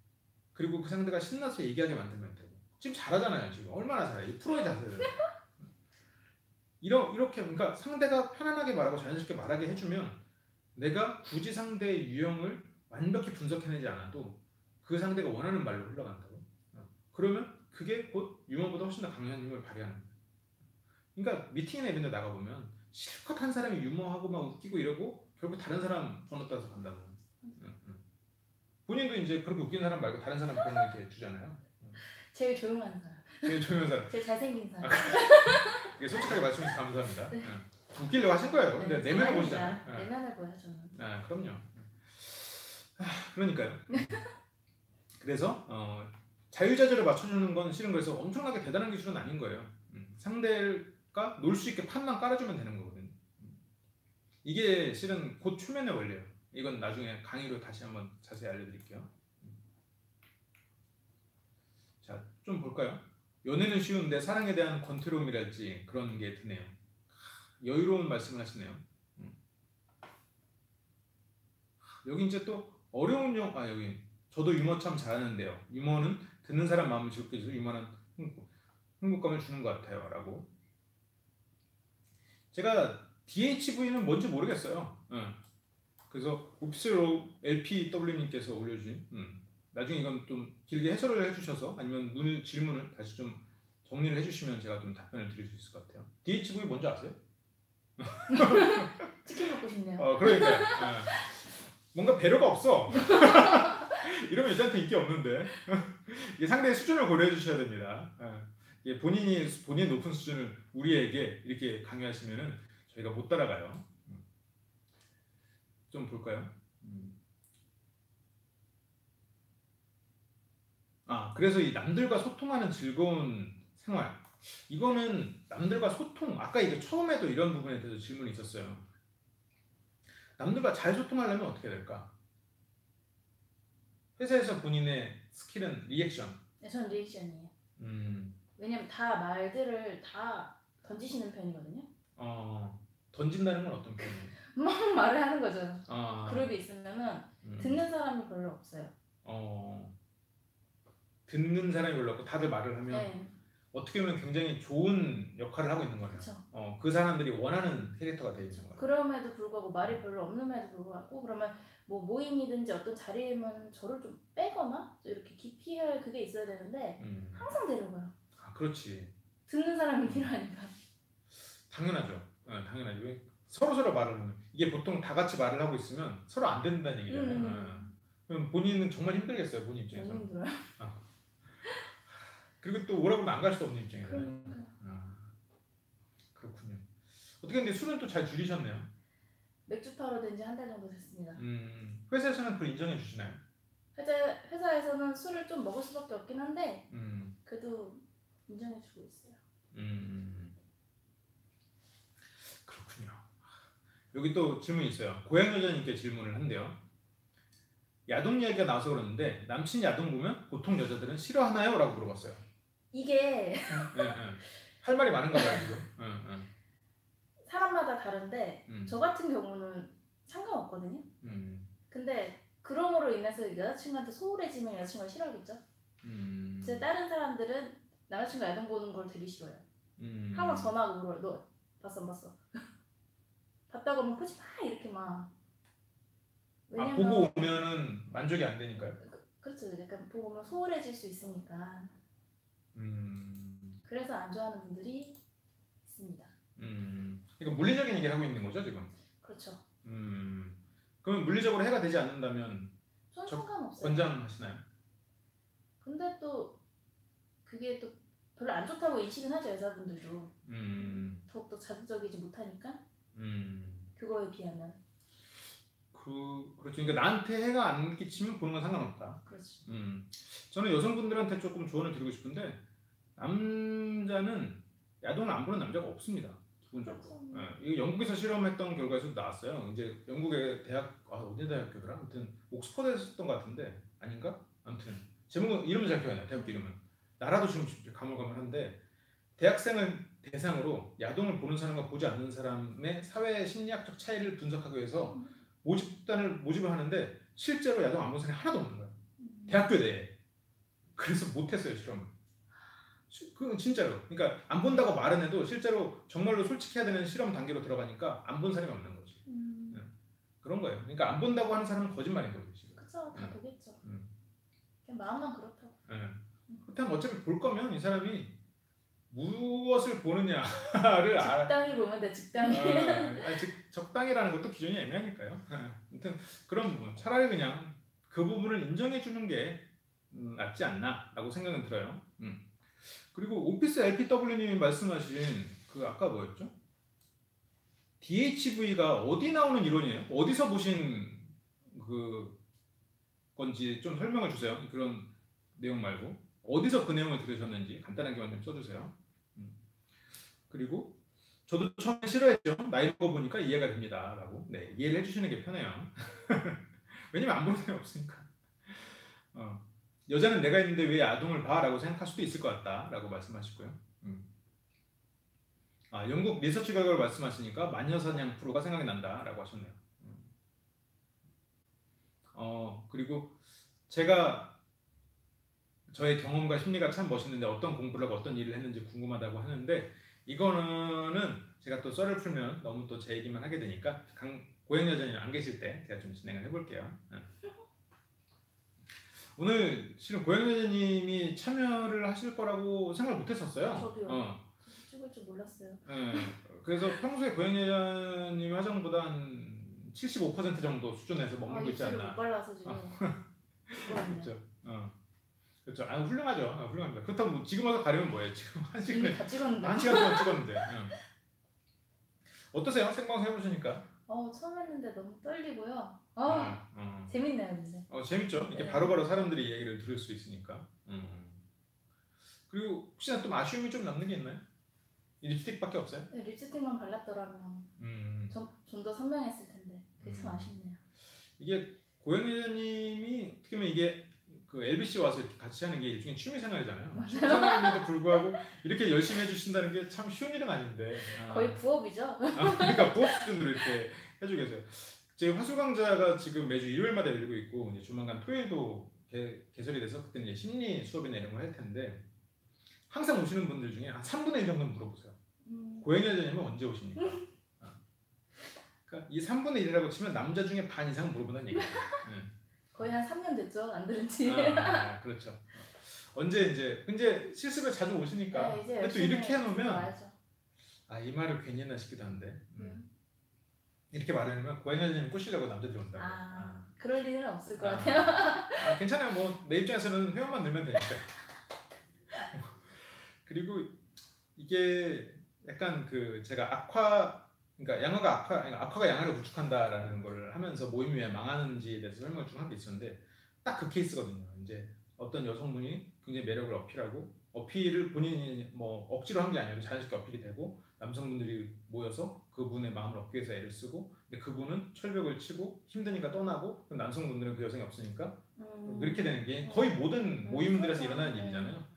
그리고 그 상대가 신나서 얘기하게 만들면 되고. 지금 잘하잖아요. 지금 얼마나 잘해. 프로의 자세를. 이렇게 그러니까 상대가 편안하게 말하고 자연스럽게 말하게 해주면 내가 굳이 상대의 유형을 완벽히 분석해내지 않아도 그 상대가 원하는 말로 흘러간다고. 그러면 그게 곧 유머보다 훨씬 더 강한 힘을 발휘하는 거예요. 그러니까 미팅이나 이런 데 나가보면 실컷 한 사람이 유머하고 막 웃기고 이러고 결국 다른 사람 번호 따서 간다고. 본인도 이제 그렇게 웃기는 사람 말고 다른 사람 번호 이렇게 주잖아요. 제일 조용한 사람. 제일 조용한 사람. 제일 잘생긴 사람. 솔직하게 말씀해주셔서 감사합니다. 네. 웃기려고 하실 거예요. 근데 네, 내면을 보시잖아요. 내면을 보여 저는. 그럼요. 그러니까요. 그래서 자유자재로 맞춰주는 건 실은 그래서 엄청나게 대단한 기술은 아닌 거예요. 상대가 놀 수 있게 판만 깔아주면 되는 거거든요. 이게 실은 곧 초면의 원리예요. 이건 나중에 강의로 다시 한번 자세히 알려드릴게요. 자, 좀 볼까요? 연애는 쉬운데 사랑에 대한 권태로움이랄지 그런 게 드네요. 여유로운 말씀을 하시네요. 여기 이제 또 어려운 여기 저도 유머 참 잘하는데요. 유머는 듣는 사람 마음을 즐겁게 해서 유머는 흥분감을 주는 것 같아요. 라고. 제가 DHV는 뭔지 모르겠어요. 그래서 옵스로 LPW님께서 올려주신 나중에 이건 좀 길게 해설을 해주셔서 아니면 질문을 다시 좀 정리를 해주시면 제가 좀 답변을 드릴 수 있을 것 같아요. DHV 뭔지 아세요? 치킨 먹고 싶네요. 그러니까요. 뭔가 배려가 없어. 이러면 여자한테 인기 없는데. 이게 상대의 수준을 고려해 주셔야 됩니다. 이게 본인의 높은 수준을 우리에게 이렇게 강요하시면은 저희가 못 따라가요. 좀 볼까요? 그래서 이 남들과 소통하는 즐거운 생활. 이거는 남들과 소통. 아까 이거 처음에도 이런 부분에 대해서 질문이 있었어요. 남들과 잘 소통하려면 어떻게 될까? 회사에서 본인의 스킬은 리액션. 네, 전 리액션이에요. 왜냐면 다 말들을 다 던지시는 편이거든요. 던진다는 건 어떤 편이에요? 막 말을 하는 거죠. 그룹이 있으면은 듣는 사람이 별로 없어요. 듣는 사람이 별로 없고 다들 말을 하면 네. 어떻게 보면 굉장히 좋은 역할을 하고 있는 거네요. 그 사람들이 원하는 캐릭터가 되어 있는 거예요. 그럼에도 불구하고 말이 별로 없는데도 불구하고 그러면 뭐 모임이든지 어떤 자리에만 저를 좀 빼거나 이렇게 기피할 그게 있어야 되는데 항상 데려가요. 그렇지. 듣는 사람이 필요하니까. 당연하죠. 당연하죠. 서로 말을 하는. 이게 보통 다 같이 말을 하고 있으면 서로 안 듣는다는 얘기잖아요. 그럼 본인은 정말 힘들겠어요. 본인 입장에서. 너무 힘들어요. 그리고 또 오라고 하면 안 갈 수 없는 입장이잖아요. 그렇군요. 어떻게 근데 술은 또 잘 줄이셨네요. 맥주 타러 된 지 한 달 정도 됐습니다. 회사에서는 그걸 인정해 주시나요? 회사에서는 술을 좀 먹을 수밖에 없긴 한데 그래도 인정해 주고 있어요. 그렇군요. 여기 또 질문이 있어요. 고양 여자님께 질문을 한대요. 야동 이야기가 나와서 그러는데 남친 야동 보면 보통 여자들은 싫어하나요? 라고 물어봤어요. 이게 할 말이 많은가 봐요. 사람마다 다른데 저 같은 경우는 상관없거든요. 근데 그럼으로 인해서 여자친구한테 소홀해지면 여자친구가 싫어하겠죠. 제 다른 사람들은 남자친구가 야동 보는 걸 되게 싫어해요. 항상 전화하고 물어요. 너 봤어 안 봤어? 봤다고 하면 보지 마 이렇게 막. 왜냐면 보고 오면은 만족이 안 되니까요. 그렇죠. 약간 보고 오면 소홀해질 수 있으니까. 그래서 안 좋아하는 분들이 있습니다. 그러니까 물리적인 얘기를 하고 있는 거죠 지금. 그렇죠. 그러면 물리적으로 해가 되지 않는다면 전 상관없어요. 권장하시나요? 근데 또 그게 또 별로 안 좋다고 인식은 하죠 여자분들도. 더욱더 자극적이지 못하니까. 그거에 비하면. 그렇죠. 그러니까 나한테 해가 안 끼치면 보는 건 상관없다. 그렇죠. 저는 여성분들한테 조금 조언을 드리고 싶은데 남자는 야동을 안 보는 남자가 없습니다. 기본적으로. 이거 영국에서 실험했던 결과에서 나왔어요. 이제 영국의 대학 어디 대학교더라? 아무튼 옥스퍼드에서 했던 것 같은데 아닌가? 아무튼 제목은 이름은 잘 기억이 안 나요. 대학 이름은. 나라도 지금 가물가물한데 대학생을 대상으로 야동을 보는 사람과 보지 않는 사람의 사회 심리학적 차이를 분석하기 위해서 모집을 하는데 실제로 야동 안 본 사람이 하나도 없는 거예요. 대학교 내에. 그래서 못했어요 실험을. 그 진짜로. 그러니까 안 본다고 말은 해도 실제로 정말로 솔직해야 되는 실험 단계로 들어가니까 안 본 사람이 없는 거지. 그런 거예요. 그러니까 안 본다고 하는 사람은 거짓말인 거죠 지금. 그렇죠. 다 보겠죠. 그냥 마음만 그렇다고. 그렇다면 어차피 볼 거면 이 사람이 무엇을 보느냐를 적당히 보면 돼. 적당히. 적당히라는 것도 기준이 애매하니까요. 아무튼 그런 부분 차라리 그냥 그 부분을 인정해 주는 게 낫지 않나라고 생각은 들어요. 그리고 오피스 LPW님이 말씀하신 그 아까 뭐였죠? DHV가 어디 나오는 이론이에요? 어디서 보신 그 건지 좀 설명해 주세요. 그런 내용 말고 어디서 그 내용을 들으셨는지 간단하게만 좀 써주세요. 그리고 저도 처음에 싫어했죠. 나이 먹어 보니까 이해가 됩니다. 라고. 네, 이해를 해주시는 게 편해요. 왜냐면 안 보는 사람이 없으니까. 여자는 내가 있는데 왜 아동을 봐? 라고 생각할 수도 있을 것 같다. 라고 말씀하시고요. 영국 리서치 결과를 말씀하시니까 마녀사냥 프로가 생각이 난다. 라고 하셨네요. 그리고 제가 저의 경험과 심리가 참 멋있는데 어떤 공부를 하고 어떤 일을 했는지 궁금하다고 하는데 이거는 제가 또 썰을 풀면 너무 또 제 얘기만 하게 되니까 고행여자님 안 계실 때 제가 좀 진행을 해볼게요. 오늘 실은 고행여자님이 참여를 하실 거라고 생각을 못했었어요. 저도요. 찍을 줄 몰랐어요. 그래서 평소에 고행여자님 화장보다 한 75% 정도 수준에서 머물고 있지 않나. 못 발라서 지금. 그렇죠. 그렇죠. 훌륭하죠. 훌륭합니다. 그렇다고 뭐 지금 와서 가려면 뭐예요? 지금 한 시간에 다 찍었는데. 한 시간 동안 찍었는데. 어떠세요? 생방송 해보시니까? 처음 했는데 너무 떨리고요. 재밌네요, 근데. 재밌죠. 이렇게 바로바로 사람들이 얘기를 들을 수 있으니까. 그리고 혹시나 좀 아쉬움이 좀 남는 게 있나요? 이 립스틱밖에 없어요? 네, 립스틱만 발랐더라면 좀 더 선명했을 텐데 그게 참 아쉽네요. 이게 고영희님이 어떻게 보면 이게 그 LBC 와서 이렇게 같이 하는 게 일종의 취미생활이잖아요. 취미생활인데도 불구하고 이렇게 열심히 해주신다는 게 참 쉬운 일은 아닌데. 거의 부업이죠. 그러니까 부업 수준으로 이렇게 해주고 계세요. 제 화수강좌가 지금 매주 일요일마다 열리고 있고 이제 조만간 토요일도 개설이 돼서 그때는 이제 심리 수업이나 이런 걸 할 텐데 항상 오시는 분들 중에 한 3분의 1 정도는 물어보세요. 고행여자님은 언제 오십니까? 그러니까 이 3분의 1이라고 치면 남자 중에 반 이상 물어보는 얘기예요. 거의 한 3년 됐죠, 안 들은 지. 그렇죠. 언제 이제 실습에 자주 오시니까. 네, 근데 또 이렇게 해놓으면 이 말을 괜히 했나 싶기도 한데 이렇게 말해놓으면 고행여자님 꼬시려고 남자들이 온다고. 그럴 일은 없을 것 같아요. 괜찮아요. 뭐 내 입장에서는 회원만 늘면 되니까. 그리고 이게 약간 그 제가 그러니까 악화가 양화를 구축한다라는 걸 하면서 모임이 왜 망하는지에 대해서 설명을 좀 한 게 있었는데 딱 그 케이스거든요. 이제 어떤 여성분이 굉장히 매력을 어필하고 어필을 본인이 뭐 억지로 한 게 아니라 자연스럽게 어필이 되고 남성분들이 모여서 그분의 마음을 얻기 위해서 애를 쓰고 근데 그분은 철벽을 치고 힘드니까 떠나고 그럼 남성분들은 그 여성이 없으니까 그렇게 되는 게 거의 모든 모임들에서 일어나는 일이잖아요.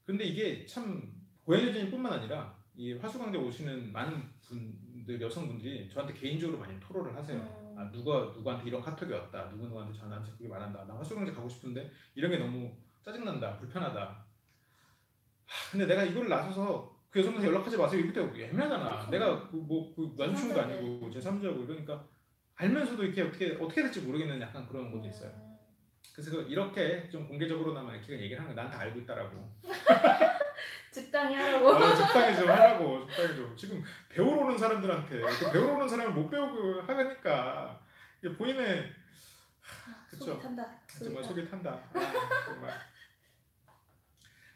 근데 이게 참 고행여자님뿐만 아니라 이 화수강좌 오시는 많은 분들 여성분들이 저한테 개인적으로 많이 토로를 하세요. 누구한테 이런 카톡이 왔다. 누구한테 전화한테 그렇게 말한다. 나 화수강좌 가고 싶은데 이런 게 너무 짜증난다. 불편하다. 근데 내가 이걸 나서서 그 여성한테 연락하지 마세요. 이렇게 애매하잖아. 내가 그 남자친구도 아니고 제3자고 이러니까 알면서도 이렇게 어떻게 될지 모르겠는 약간 그런 것도 있어요. 그래서 이렇게 좀 공개적으로나마 이렇게 얘기를 하는 거 난 다 알고 있다라고. 적당히 하라고. 적당히 좀 하라고. 적당히 좀. 지금 배우러 오는 사람들한테 그 배우러 오는 사람을 못 배우고 하니까 이게 본인의 그쵸. 속이 탄다. 정말 속이 탄다. 정말.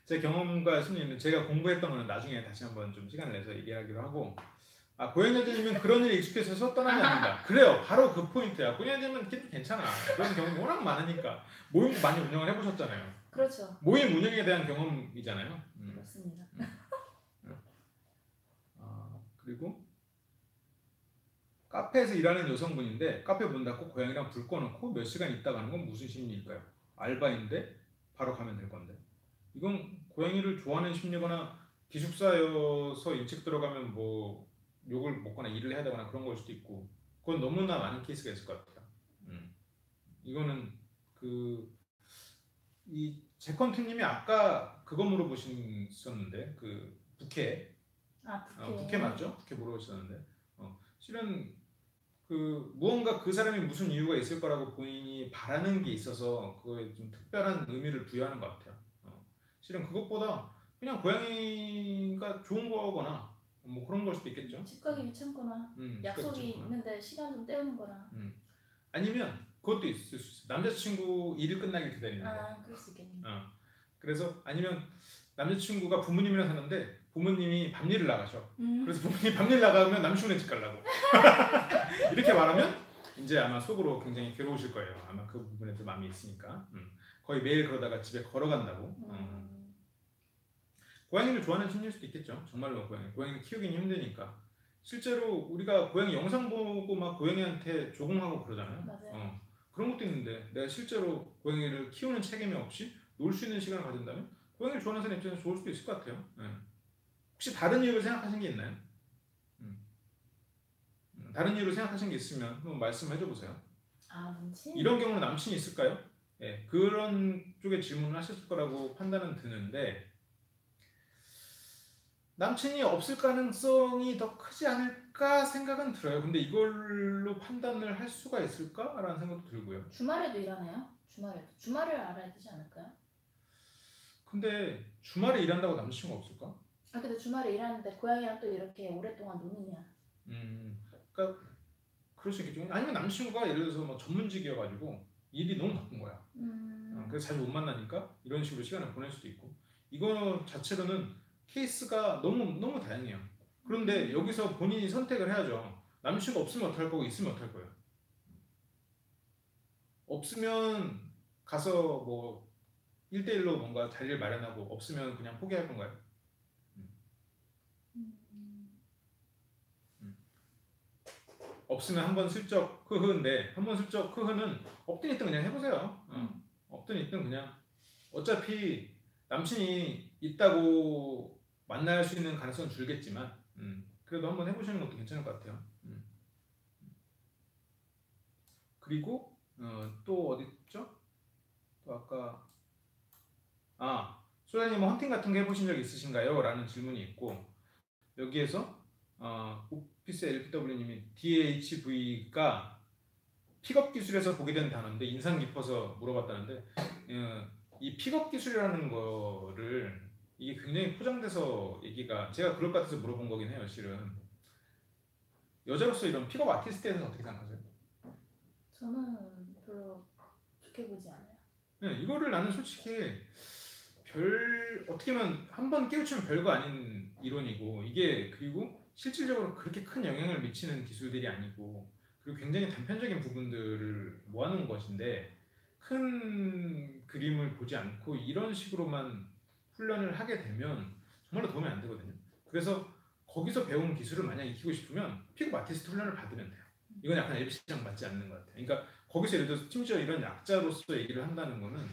제 경험과 심리는 제가 공부했던 거는 나중에 다시 한번 좀 시간을 내서 얘기하기로 하고 고행여자님은 그런 일에 익숙해서 떠나지 않는다. 그래요. 바로 그 포인트야. 고행여자님은 괜찮아. 그런 경험이 워낙 많으니까 모임도 많이 운영을 해보셨잖아요. 그렇죠. 모임 운영에 대한 경험이잖아요. 그렇습니다. 그리고 카페에서 일하는 여성분인데 카페 문 닫고 고양이랑 불 꺼놓고 몇 시간 있다 가는 건 무슨 심리일까요? 알바인데 바로 가면 될 건데 이건 고양이를 좋아하는 심리거나 기숙사여서 일찍 들어가면 뭐 욕을 먹거나 일을 해야 되거나 그런 걸 수도 있고 그건 너무나 많은 케이스가 있을 것 같아요. 이거는 이 제컨트님이 아까 그거 물어보셨는데 그 부캐 부캐 맞죠? 부캐 물어보셨는데 실은 그 무언가 그 사람이 무슨 이유가 있을 거라고 본인이 바라는 게 있어서 그거에 좀 특별한 의미를 부여하는 것 같아요. 실은 그것보다 그냥 고양이가 좋은 거거나 뭐 그런 걸 수도 있겠죠. 집 가기 귀찮거나 약속이 있는데 시간 좀 때우는 거나 아니면 그것도 있을 수 있어요. 남자친구 일이 끝나길 기다리는 거. 그럴 수 있겠네. 그래서 아니면 남자친구가 부모님이랑 사는데 부모님이 밤일을 나가셔. 그래서 부모님이 밤일 나가면 남친네 집 가려고. 이렇게 말하면 이제 아마 속으로 굉장히 괴로우실 거예요. 아마 그 부분에도 마음이 있으니까. 거의 매일 그러다가 집에 걸어간다고. 고양이를 좋아하는 심리일 수도 있겠죠. 정말로 고양이를 키우기는 힘드니까. 실제로 우리가 고양이 영상 보고 막 고양이한테 조공하고 그러잖아요. 맞아요. 그런 것도 있는데 내가 실제로 고양이를 키우는 책임이 없이 놀 수 있는 시간을 가진다면 고양이를 좋아하는 사람 입장에서 좋을 수도 있을 것 같아요. 혹시 다른 이유를 생각하신 게 있나요? 다른 이유로 생각하신 게 있으면 한번 말씀해 줘 보세요. 남친? 이런 경우는 남친이 있을까요? 예, 그런 쪽의 질문을 하셨을 거라고 판단은 드는데 남친이 없을 가능성이 더 크지 않을까 생각은 들어요. 근데 이걸로 판단을 할 수가 있을까라는 생각도 들고요. 주말에도 일하나요? 주말을 알아야 되지 않을까요? 근데 주말에 일한다고 남친구가 없을까? 근데 주말에 일하는데 고양이랑 또 이렇게 오랫동안 노느냐? 그러니까 그럴 수 있겠죠. 아니면 남친구가 예를 들어서 뭐 전문직이어가지고 일이 너무 바쁜 거야. 그래서 자주 못 만나니까 이런 식으로 시간을 보낼 수도 있고. 이거 자체로는 케이스가 너무 다양해요. 그런데 여기서 본인이 선택을 해야죠. 남친구가 없으면 어떡할 거고 있으면 어떡할 거예요. 없으면 가서 뭐 1대1로 뭔가 자리를 마련하고 없으면 그냥 포기할 건가요? 없으면 한번 슬쩍 흐흐인데 한번 슬쩍 흐흐는 없든 있든 그냥 해보세요. 없든 있든 그냥 어차피 남친이 있다고 만날 수 있는 가능성은 줄겠지만 그래도 한번 해보시는 것도 괜찮을 것 같아요. 그리고 또 어디 있죠? 또 아까 소장님 헌팅 같은 거 해보신 적 있으신가요? 라는 질문이 있고 여기에서 오피스 LPW님이 DHV가 픽업 기술에서 보게 된 단어인데 인상 깊어서 물어봤다는데 이 픽업 기술이라는 거를 이게 굉장히 포장돼서 얘기가 제가 그럴 것 같아서 물어본 거긴 해요. 실은 여자로서 이런 픽업 아티스트에 대해서 어떻게 생각하세요? 저는 별로 좋게 보지 않아요. 네, 이거를 나는 솔직히 어떻게 보면 한번 깨우치면 별거 아닌 이론이고 이게 그리고 실질적으로 그렇게 큰 영향을 미치는 기술들이 아니고 그리고 굉장히 단편적인 부분들을 모아놓은 것인데 큰 그림을 보지 않고 이런 식으로만 훈련을 하게 되면 정말로 도움이 안 되거든요. 그래서 거기서 배운 기술을 만약 익히고 싶으면 픽업 아티스트 훈련을 받으면 돼요. 이건 약간 LBC랑 맞지 않는 것 같아요. 그러니까 거기서 예를 들어서 심지어 이런 약자로서 얘기를 한다는 거는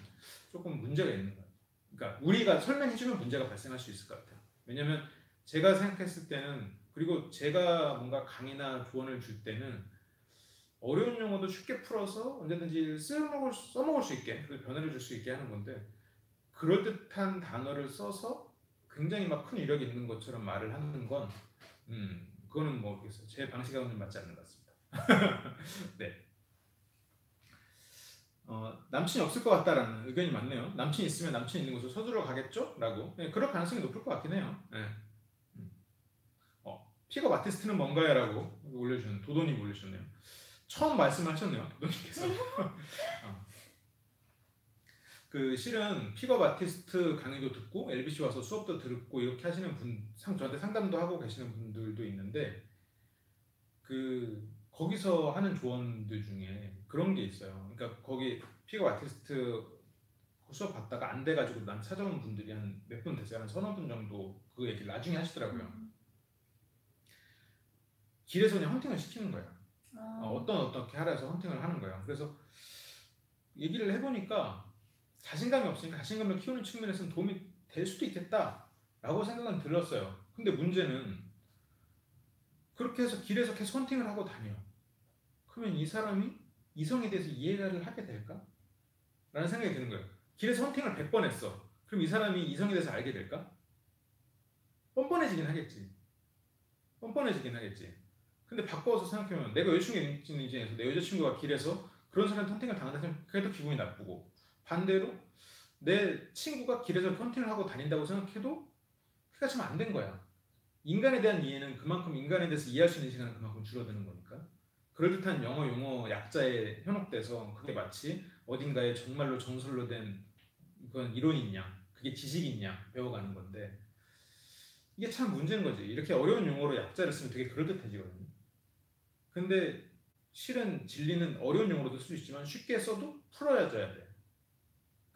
조금 문제가 있는 거예요. 그러니까 우리가 설명해주면 문제가 발생할 수 있을 것 같아요. 왜냐하면 제가 생각했을 때는 그리고 제가 뭔가 강의나 조언을 줄 때는 어려운 용어도 쉽게 풀어서 언제든지 써먹을 수 있게 변화를 줄 수 있게 하는 건데 그럴듯한 단어를 써서 굉장히 막 큰 위력이 있는 것처럼 말을 하는 건 그거는 모르겠어요. 제 방식하고는 맞지 않는 것 같습니다. 네. 남친이 없을 것 같다라는 의견이 많네요. 남친이 있으면 남친이 있는 곳으로 서두러 가겠죠? 라고. 네, 그럴 가능성이 높을 것 같긴 해요. 네. 픽업 아티스트는 뭔가요? 라고 올려주셨네요. 도도님 올려주셨네요. 처음 말씀하셨네요. 도도님께서. 그 실은 픽업 아티스트 강의도 듣고 LBC 와서 수업도 듣고 이렇게 하시는 저한테 상담도 하고 계시는 분들도 있는데 거기서 하는 조언들 중에 그런 게 있어요. 그러니까 거기 픽업 아티스트 수업 받다가 안 돼가지고 난 찾아온 분들이 한 몇 분 됐어요. 한 서너 분 정도 그 얘기를 나중에 하시더라고요. 길에서 그냥 헌팅을 시키는 거예요. 어떻게 하라 해서 헌팅을 하는 거예요. 그래서 얘기를 해보니까 자신감이 없으니까 자신감을 키우는 측면에서는 도움이 될 수도 있겠다라고 생각은 들었어요. 근데 문제는 그렇게 해서 길에서 계속 헌팅을 하고 다녀. 그러면 이 사람이 이성에 대해서 이해를 하게 될까? 라는 생각이 드는 거예요. 길에서 헌팅을 100번 했어. 그럼 이 사람이 이성에 대해서 알게 될까? 뻔뻔해지긴 하겠지. 근데 바꿔서 생각해보면 내가 여자친구가 있는 입장에서 내 여자친구가 길에서 그런 사람한테 헌팅을 당한다면 그래도 기분이 나쁘고 반대로 내 친구가 길에서 헌팅을 하고 다닌다고 생각해도 그게 참 안 된 거야. 인간에 대한 이해는 그만큼 인간에 대해서 이해할 수 있는 시간은 그만큼 줄어드는 거니까. 그럴듯한 영어 용어 약자에 현혹돼서 그게 마치 어딘가에 정말로 정설로 된 그건 이론이냐 그게 지식이냐 배워가는 건데 이게 참 문제인 거지. 이렇게 어려운 용어로 약자를 쓰면 되게 그럴듯해지거든요. 근데 실은 진리는 어려운 용어로도 쓸 수 있지만 쉽게 써도 풀어져야 돼.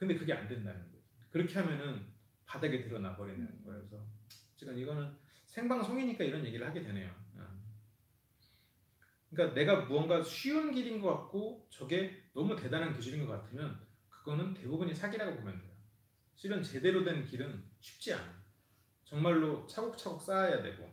근데 그게 안 된다는 거예요. 그렇게 하면은 바닥에 드러나 버리는 거예요. 그래서 지금 이거는 생방송이니까 이런 얘기를 하게 되네요. 그러니까 내가 무언가 쉬운 길인 것 같고 저게 너무 대단한 기술인 것 같으면 그거는 대부분이 사기라고 보면 돼요. 실은 제대로 된 길은 쉽지 않아요. 정말로 차곡차곡 쌓아야 되고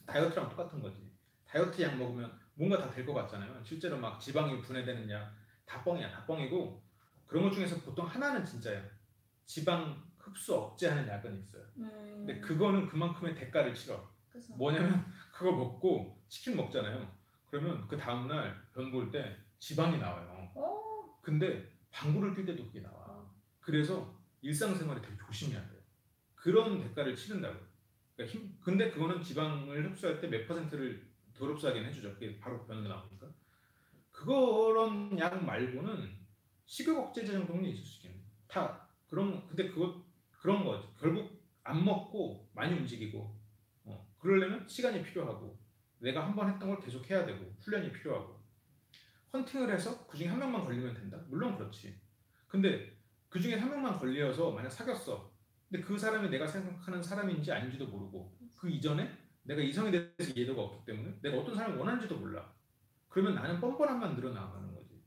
다이어트랑 똑같은 거지. 다이어트 약 먹으면 뭔가 다 될 것 같잖아요. 실제로 막 지방이 분해되는 약 다 뻥이야. 다 뻥이고 그런 것 중에서 보통 하나는 진짜예요. 지방 흡수 억제하는 약은 있어요. 근데 그거는 그만큼의 대가를 치러. 그쵸. 뭐냐면 그거 먹고 치킨 먹잖아요. 그러면 그 다음날 변 볼 때 지방이 나와요. 근데 방구를 낄 때도 그게 나와. 그래서 일상생활에 되게 조심해야 돼요. 그런 대가를 치른다고요. 그러니까 근데 그거는 지방을 흡수할 때 몇 %를 덜 흡수하긴 해주죠. 그게 바로 변으로 나오니까. 그런 약 말고는 식욕 억제제 정도는 있을 수 있겠네. 다 근데 그런 거죠. 결국 안 먹고 많이 움직이고 그러려면 시간이 필요하고 내가 한 번 했던 걸 계속 해야 되고 훈련이 필요하고 헌팅을 해서 그 중에 한 명만 걸리면 된다? 물론 그렇지. 근데 그 중에 한 명만 걸려서 만약 사귀었어. 근데 그 사람이 내가 생각하는 사람인지 아닌지도 모르고 그 이전에 내가 이성에 대해서 이해도가 없기 때문에 내가 어떤 사람을 원하는지도 몰라. 그러면 나는 뻔뻔함만 늘어나가는 거지.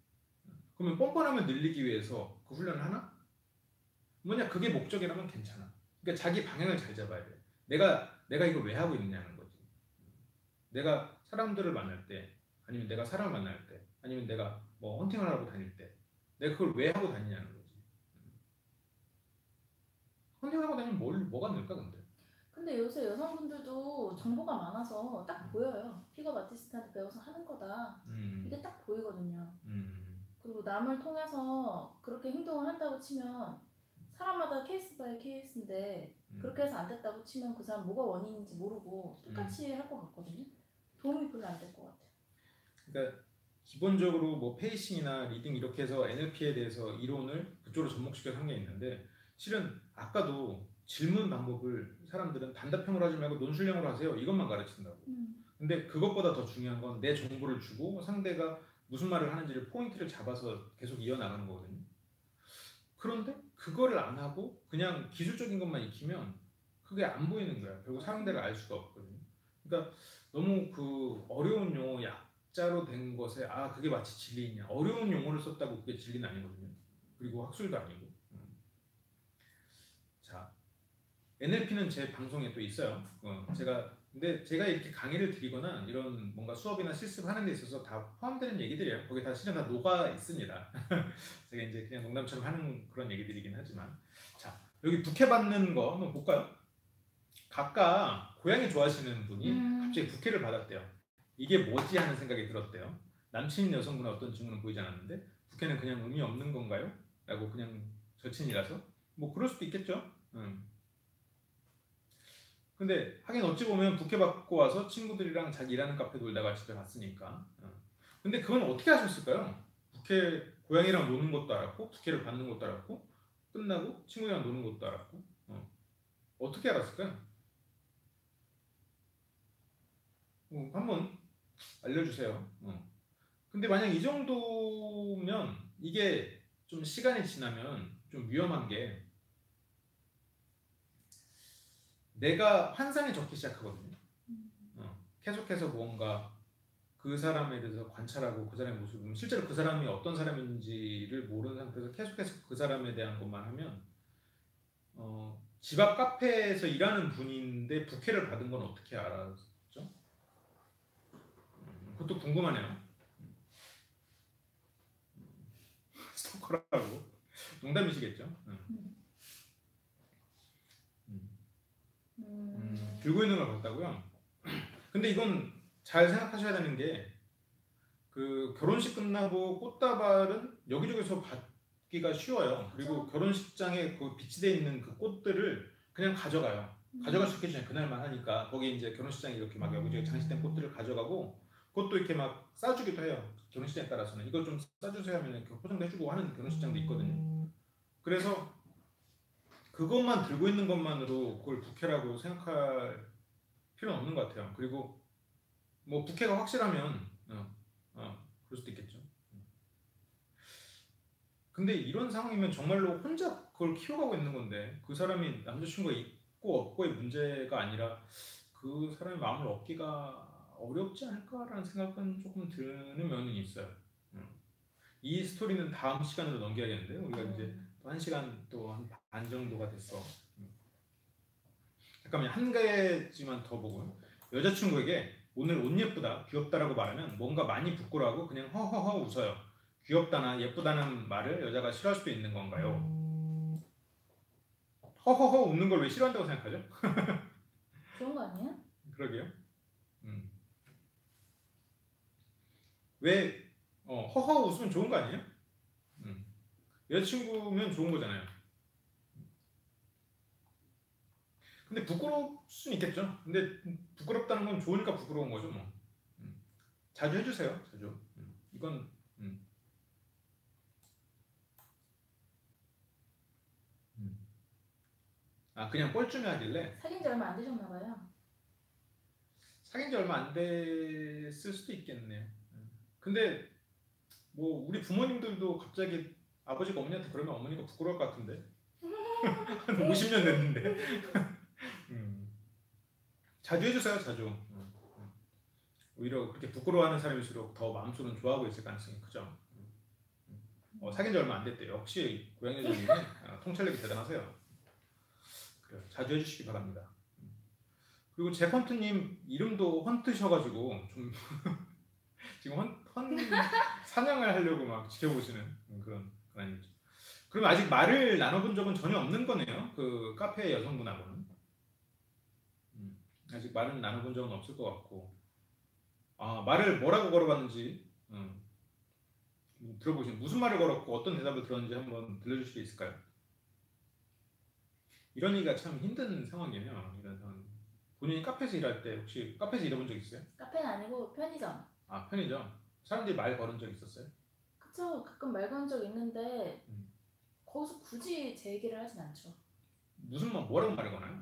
그러면 뻔뻔함을 늘리기 위해서 그 훈련을 하나? 뭐냐 그게 목적이라면 괜찮아. 그러니까 자기 방향을 잘 잡아야 돼. 내가 이걸 왜 하고 있느냐는 거지. 내가 사람들을 만날 때 아니면 내가 사람을 만날 때 아니면 내가 뭐 헌팅을 하고 다닐 때 내가 그걸 왜 하고 다니냐는 거지. 헌팅을 하고 다니면 뭐가 늘까 근데? 근데 요새 여성분들도 정보가 많아서 딱 보여요. 픽업 아티스트한테 배워서 하는 거다. 이게 딱 보이거든요. 그리고 남을 통해서 그렇게 행동을 한다고 치면 사람마다 케이스 바이 케이스인데 그렇게 해서 안 됐다고 치면 그 사람 뭐가 원인인지 모르고 똑같이 할 것 같거든요. 도움이 별로 안 될 것 같아요. 그러니까 기본적으로 뭐 페이싱이나 리딩 이렇게 해서 NLP에 대해서 이론을 그쪽으로 접목시켜서 한 게 있는데 실은 아까도 질문 방법을 사람들은 단답형으로 하지 말고 논술형으로 하세요. 이것만 가르친다고. 근데 그것보다 더 중요한 건 내 정보를 주고 상대가 무슨 말을 하는지를 포인트를 잡아서 계속 이어나가는 거거든요. 그런데 그거를 안 하고 그냥 기술적인 것만 익히면 그게 안 보이는 거야. 결국 상대를 알 수가 없거든요. 그러니까 너무 그 어려운 용어 약자로 된 것에 그게 마치 진리냐. 어려운 용어를 썼다고 그게 진리는 아니거든요. 그리고 학술도 아니고. 자, NLP는 제 방송에 또 있어요. 근데 제가 이렇게 강의를 드리거나 이런 뭔가 수업이나 실습하는 데 있어서 다 포함되는 얘기들이에요. 거기 다 실은 다 녹아 있습니다. 제가 이제 그냥 농담처럼 하는 그런 얘기들이긴 하지만 자, 여기 부케 받는 거 한번 볼까요? 각각 고양이 좋아하시는 분이 갑자기 부케를 받았대요. 이게 뭐지 하는 생각이 들었대요. 남친인 여성분은 어떤 증후는 보이지 않았는데 부케는 그냥 의미 없는 건가요? 라고 그냥 절친이라서 뭐 그럴 수도 있겠죠. 근데 하긴 어찌 보면 부케 받고 와서 친구들이랑 자기 일하는 카페 놀다가 집에 갔으니까. 근데 그건 어떻게 하셨을까요? 부케 고양이랑 노는 것도 알았고 부케를 받는 것도 알았고 끝나고 친구들이랑 노는 것도 알았고 어떻게 알았을까요? 한번 알려주세요. 근데 만약 이 정도면 이게 좀 시간이 지나면 좀 위험한 게 내가 환상이 적기 시작하거든요. 계속해서 무언가 그 사람에 대해서 관찰하고 그 사람의 모습을 보면 실제로 그 사람이 어떤 사람인지를 모르는 상태에서 계속해서 그 사람에 대한 것만 하면 집 앞 카페에서 일하는 분인데 부케를 받은 건 어떻게 알았죠? 그것도 궁금하네요. 스토커라고 농담이시겠죠? 들고 있는 걸 봤다고요? 근데 이건 잘 생각하셔야 되는 게 그 결혼식 끝나고 꽃다발은 여기저기서 받기가 쉬워요. 그리고 결혼식장에 그 비치되어 있는 그 꽃들을 그냥 가져가요. 가져갈 수 있겠죠. 그날만 하니까 거기 이제 결혼식장에 이렇게 막 여기저기 장식된 꽃들을 가져가고 그것도 이렇게 막 싸주기도 해요. 결혼식장에 따라서는 이거 좀 싸주세요 하면 이렇게 포장도 해주고 하는 결혼식장도 있거든요. 그래서 그것만 들고 있는 것만으로 그걸 부케라고 생각할 필요는 없는 것 같아요. 그리고 뭐 부케가 확실하면 그럴 수도 있겠죠. 근데 이런 상황이면 정말로 혼자 그걸 키워가고 있는 건데 그 사람이 남자친구가 있고 없고의 문제가 아니라 그 사람의 마음을 얻기가 어렵지 않을까라는 생각은 조금 드는 면은 있어요. 이 스토리는 다음 시간으로 넘겨야겠는데 우리가 이제 또 1시간 또 한 반 정도가 됐어. 잠깐만 한 가지만 더 보고 여자친구에게 오늘 옷 예쁘다, 귀엽다라고 말하면 뭔가 많이 부끄러워하고 그냥 허허허 웃어요. 귀엽다나 예쁘다는 말을 여자가 싫어할 수도 있는 건가요? 허허허 웃는 걸 왜 싫어한다고 생각하죠? 좋은 거 아니에요? 그러게요. 왜 허허 웃으면 좋은 거 아니에요? 여자친구면 좋은 거잖아요. 근데 부끄러울 수는 있겠죠. 근데 부끄럽다는 건 좋으니까 부끄러운 거죠, 뭐. 자주 해주세요, 자주. 이건 아 그냥 뻘쭘해 하길래 사귄 지 얼마 안 되셨나 봐요. 사귄 지 얼마 안 됐을 수도 있겠네요. 근데 뭐 우리 부모님들도 갑자기 아버지가 어머니한테 그러면 어머니가 부끄러울 것 같은데 한 50년 됐는데 자주 해주세요, 자주. 오히려 그렇게 부끄러워하는 사람일수록 더 마음속으로는 좋아하고 있을 가능성이 크죠. 사귄 지 얼마 안 됐대요. 역시 고양이 여자님은 통찰력이 대단하세요. 그래요. 자주 해주시기 바랍니다. 그리고 제펀트님 이름도 헌트셔가지고 좀 지금 사냥을 하려고 막 지켜보시는 그런 아니죠. 그럼 아직 말을 나눠본 적은 전혀 없는 거네요. 그 카페 여성분하고는 아직 말은 나눠본 적은 없을 것 같고 말을 뭐라고 걸어봤는지 들어보시면 무슨 말을 걸었고 어떤 대답을 들었는지 한번 들려줄 수 있을까요? 이런 얘기가 참 힘든 상황이에요. 이런 상황. 본인이 카페에서 일할 때 혹시 카페에서 일해본 적 있어요? 카페는 아니고 편의점. 편의점. 사람들이 말 걸은 적 있었어요? 그쵸. 가끔 말 건 적 있는데 거기서 굳이 제 얘기를 하진 않죠. 무슨 뭐라고 말을 거나요?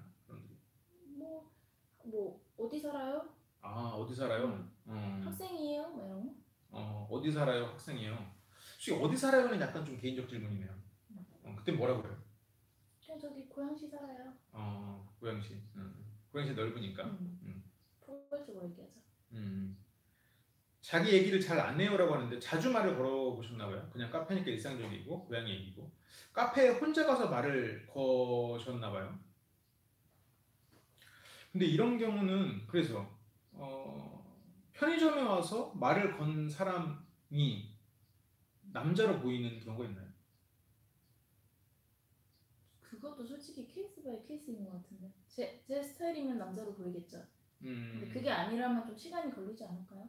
뭐 어디 살아요? 어디 살아요? 학생이에요? 뭐 이런 거? 어디 살아요? 학생이에요. 혹시 어디 살아요는 약간 좀 개인적 질문이네요. 그때 뭐라고 해요? 그냥 저기 고양시 살아요. 고양시. 고양시 넓으니까. 포괄적으로 얘기하자. 자기 얘기를 잘 안 해요라고 하는데 자주 말을 걸어보셨나봐요. 그냥 카페니까 일상적이고 고양이 얘기고 카페에 혼자 가서 말을 거셨나봐요. 근데 이런 경우는 그래서 편의점에 와서 말을 건 사람이 남자로 보이는 경우가 있나요? 그것도 솔직히 케이스 바이 케이스인 것 같은데 제 스타일이면 남자로 보이겠죠. 근데 그게 아니라면 좀 시간이 걸리지 않을까요?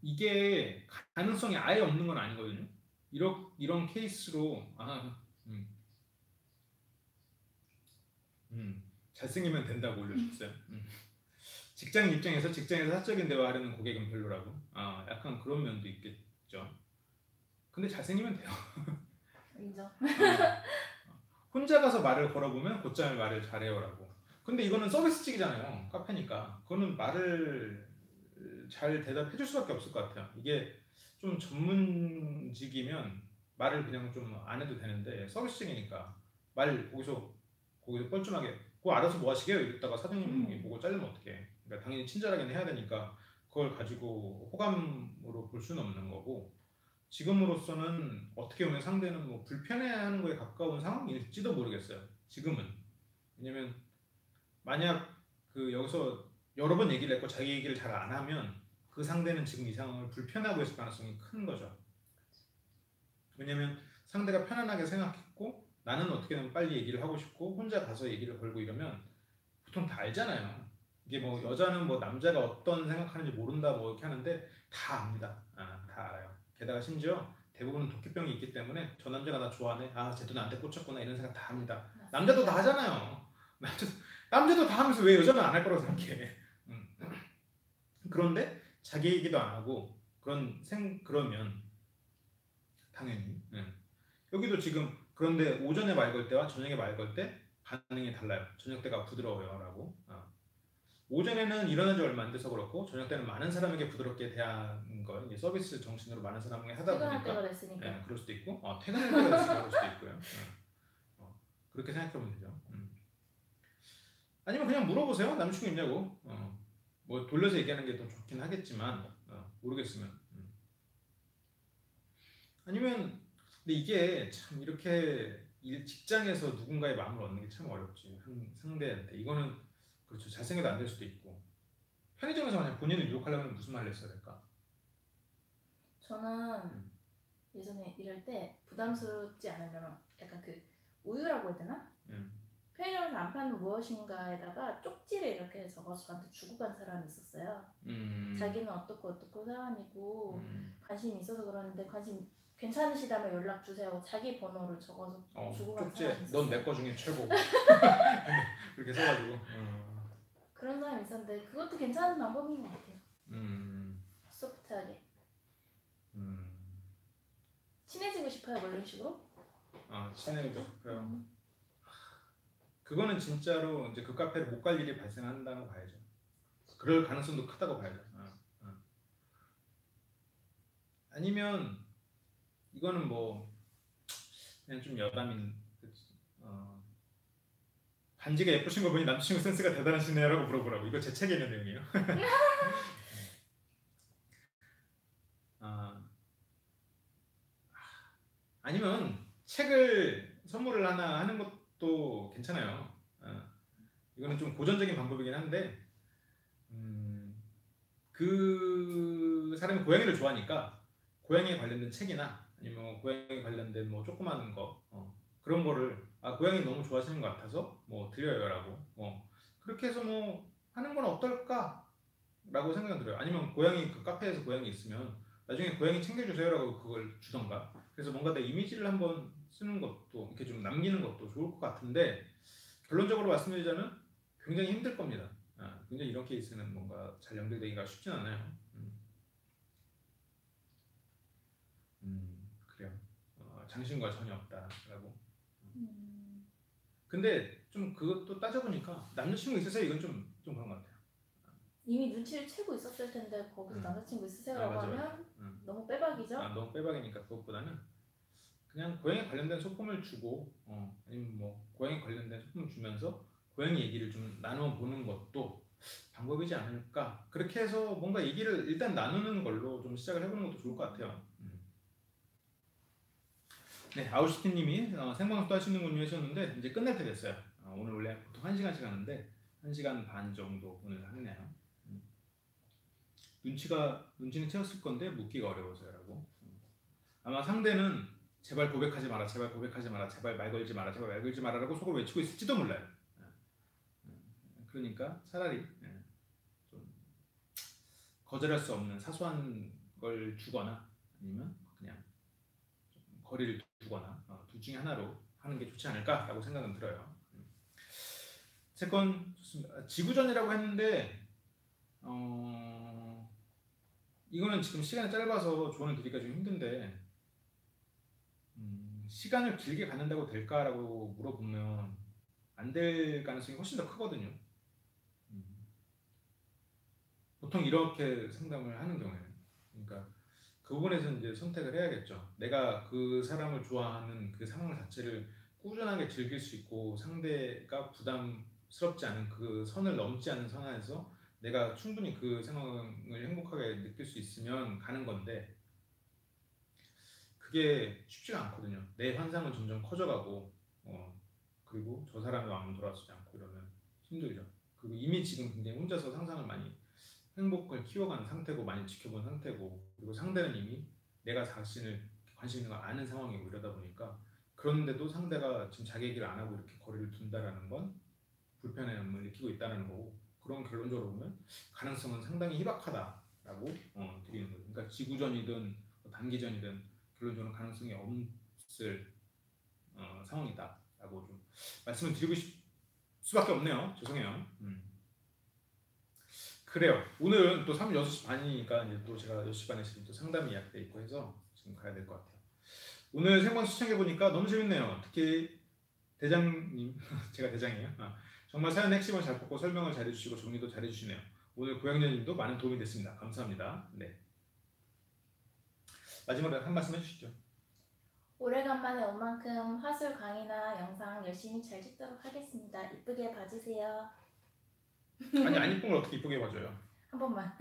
이게 가능성이 아예 없는 건 아니거든요. 이런 케이스로 잘생기면 된다고 올려주셨어요. 직장 입장에서 직장에서 사적인 대화하려는 고객은 별로라고. 약간 그런 면도 있겠죠. 근데 잘생기면 돼요. 인정. 혼자 가서 말을 걸어보면 곧잘 말을 잘해요라고. 근데 이거는 서비스직이잖아요. 카페니까. 그거는 말을 잘 대답해줄 수밖에 없을 것 같아요. 이게 좀 전문직이면 말을 그냥 좀 안 해도 되는데 서비스직이니까 말 거기서 뻘쭘하게 그거 알아서 뭐 하시게요? 이랬다가 사장님이 보고 잘리면 어떡해. 그러니까 당연히 친절하게는 해야 되니까 그걸 가지고 호감으로 볼 수는 없는 거고 지금으로서는 어떻게 보면 상대는 뭐 불편해하는 거에 가까운 상황일지도 모르겠어요. 지금은. 왜냐면 만약 여기서 여러 번 얘기를 했고 자기 얘기를 잘 안 하면 그 상대는 지금 이 상황을 불편하고 있을 가능성이 큰 거죠. 왜냐면 상대가 편안하게 생각했고 나는 어떻게든 빨리 얘기를 하고 싶고 혼자 가서 얘기를 걸고 이러면 보통 다 알잖아요. 이게 뭐 여자는 뭐 남자가 어떤 생각하는지 모른다 뭐 이렇게 하는데 다 압니다. 다 알아요. 게다가 심지어 대부분은 도끼병이 있기 때문에 저 남자가 나 좋아하네. 쟤도 나한테 꽂혔구나 이런 생각 다 합니다. 남자도 다 하잖아요. 남자도 다 하면서 왜 여자는 안 할 거라고 생각해. 그런데 자기 얘기도 안 하고 그러면 당연히 여기도 지금 그런데 오전에 말 걸 때와 저녁에 말 걸 때 반응이 달라요. 저녁 때가 부드러워요 라고. 오전에는 일어난 지 얼마 안 돼서 그렇고 저녁 때는 많은 사람에게 부드럽게 대한 거 이제 서비스 정신으로 많은 사람에게 하다 보니까 퇴근할 때가 됐으니까. 네, 그럴 수도 있고 퇴근할 때가 됐으니까 그럴 수도 있고요. 그렇게 생각하면 되죠. 아니면 그냥 물어보세요. 남자친구 있냐고. 뭐 돌려서 얘기하는 게 더 좋긴 하겠지만 모르겠으면. 아니면 근데 이게 참 이렇게 직장에서 누군가의 마음을 얻는 게 참 어렵지. 상대한테 이거는 그렇죠. 잘생겨도 안 될 수도 있고 편의점에서 만약 본인을 유혹하려면 무슨 말을 했어야 될까? 저는 예전에 일할 때 부담스럽지 않으면 약간 그 우유라고 해야 되나? 편의점에서 안 파는 무엇인가에다가 쪽지를 이렇게 적어서 저한테 주고 간 사람이 있었어요. 자기는 어떻고 사람이고 관심이 있어서 그러는데 관심 괜찮으시다면 연락 주세요. 자기 번호를 적어서 주고 간 사람이 있었어요. 넌 내 거 중에 최고. 그렇게 써가지고. 그런 사람이 있었는데 그것도 괜찮은 방법인 것 같아요. 소프트하게. 친해지고 싶어요, 뭐 이런 식으로? 친해지고 싶어요. 그거는 진짜로 이제 그 카페를 못 갈 일이 발생한다고 봐야죠. 그럴 가능성도 크다고 봐야죠. 아니면 이거는 뭐 그냥 좀 여담인 반지가 예쁘신 거 보니 남친구 센스가 대단하시네요라고 물어보라고. 이거 제 책에 있는 내용이에요. 아니면 책을 선물을 하나 하는 것도 괜찮아요. 이거는 좀 고전적인 방법이긴 한데 그 사람이 고양이를 좋아하니까 고양이에 관련된 책이나 아니면 고양이 관련된 뭐 조그마한 거 그런 거를 고양이 너무 좋아하시는 것 같아서 뭐 드려요라고 그렇게 해서 뭐 하는 건 어떨까? 라고 생각이 들어요. 아니면 고양이 그 카페에서 고양이 있으면 나중에 고양이 챙겨주세요라고 그걸 주던가. 그래서 뭔가 내 이미지를 한번 쓰는 것도 이렇게 좀 남기는 것도 좋을 것 같은데 결론적으로 말씀드리자면 굉장히 힘들 겁니다. 굉장히 이런 케이스는 뭔가 잘 연결되기가 쉽진 않아요. 그래요. 당신과 전혀 없다라고. 근데 좀 그것도 따져보니까 남자친구 있으세요? 이건 좀 그런 것 같아요. 이미 눈치를 채고 있었을 텐데 거기서 남자친구 있으세요라고 하면 너무 빼박이죠? 너무 빼박이니까 그것보다는 그냥 고양이 관련된 소품을 주고 아니면 뭐 고양이 관련된 소품을 주면서 고양이 얘기를 좀 나눠보는 것도 방법이지 않을까. 그렇게 해서 뭔가 얘기를 일단 나누는 걸로 좀 시작을 해보는 것도 좋을 것 같아요. 네, 아웃시티님이 생방송도 하시는군요 하셨는데 이제 끝날 때 됐어요. 오늘 원래 보통 1시간씩 하는데 1시간 반 정도 오늘 하네요. 눈치는 채웠을 건데 묻기가 어려워서요라고. 아마 상대는 제발 고백하지 마라, 제발 고백하지 마라, 제발 말 걸지 마라, 제발 말 걸지 마라라고 속으로 외치고 있을지도 몰라요. 그러니까 차라리 좀 거절할 수 없는 사소한 걸 주거나 아니면 그냥 좀 거리를 두거나 둘 중에 하나로 하는 게 좋지 않을까라고 생각은 들어요. 세컨 좋습니다. 지구전이라고 했는데 이거는 지금 시간이 짧아서 조언을 드리기가 좀 힘든데 시간을 길게 갖는다고 될까라고 물어보면 안 될 가능성이 훨씬 더 크거든요. 보통 이렇게 상담을 하는 경우에는 그러니까 그 부분에서 이제 선택을 해야겠죠. 내가 그 사람을 좋아하는 그 상황 자체를 꾸준하게 즐길 수 있고 상대가 부담스럽지 않은 그 선을 넘지 않는 선에서 내가 충분히 그 상황을 행복하게 느낄 수 있으면 가는 건데 그게 쉽지가 않거든요. 내 환상은 점점 커져가고 그리고 저 사람의 마음은 돌아서지 않고 이러면 힘들죠. 그리고 이미 지금 굉장히 혼자서 상상을 많이 행복을 키워가는 상태고 많이 지켜본 상태고 그리고 상대는 이미 내가 자신을 관심 있는 걸 아는 상황이고 이러다 보니까 그런데도 상대가 지금 자기 얘기를 안 하고 이렇게 거리를 둔다라는 건 불편함을 느끼고 있다는 거고 그런 결론적으로 보면 가능성은 상당히 희박하다라고 드리는 거예요. 그러니까 지구전이든 단기전이든 결론적으로 가능성이 없을 상황이다라고 좀 말씀을 드리고 수밖에 없네요. 죄송해요. 그래요. 오늘은 또 6시 반이니까 이제 또 제가 6시 반에 지금 또 상담이 예약돼 있고 해서 지금 가야 될 것 같아요. 오늘 생방 시청해 보니까 너무 재밌네요. 특히 대장님, 제가 대장이에요. 정말 사연의 핵심을 잘 뽑고 설명을 잘해주시고 정리도 잘해주시네요. 오늘 고양이님도 많은 도움이 됐습니다. 감사합니다. 네. 마지막으로 한 말씀 해주시죠. 오래간만에 온 만큼 화술 강의나 영상 열심히 잘 찍도록 하겠습니다. 이쁘게 봐주세요. 아니 안 이쁜 걸 어떻게 이쁘게 봐줘요? 한 번만.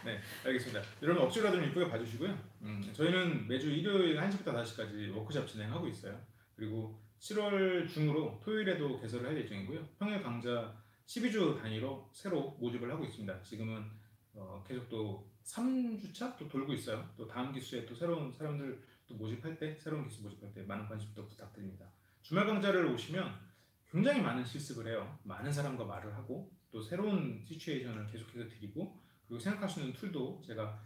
네, 알겠습니다. 여러분 억지로라도 좀 이쁘게 봐주시고요. 저희는 매주 일요일 1시부터 5시까지 워크숍 진행하고 있어요. 그리고 7월 중으로 토요일에도 개설을 할 예정이고요. 평일 강좌 12주 단위로 새로 모집을 하고 있습니다. 지금은 계속 또 3주차 또 돌고 있어요. 또 다음 기수에 또 새로운 사람들 또 모집할 때, 새로운 기수 모집할 때 많은 관심 또 부탁드립니다. 주말 강좌를 오시면 굉장히 많은 실습을 해요. 많은 사람과 말을 하고 또 새로운 시츄에이션을 계속해서 드리고, 그리고 생각할 수 있는 툴도 제가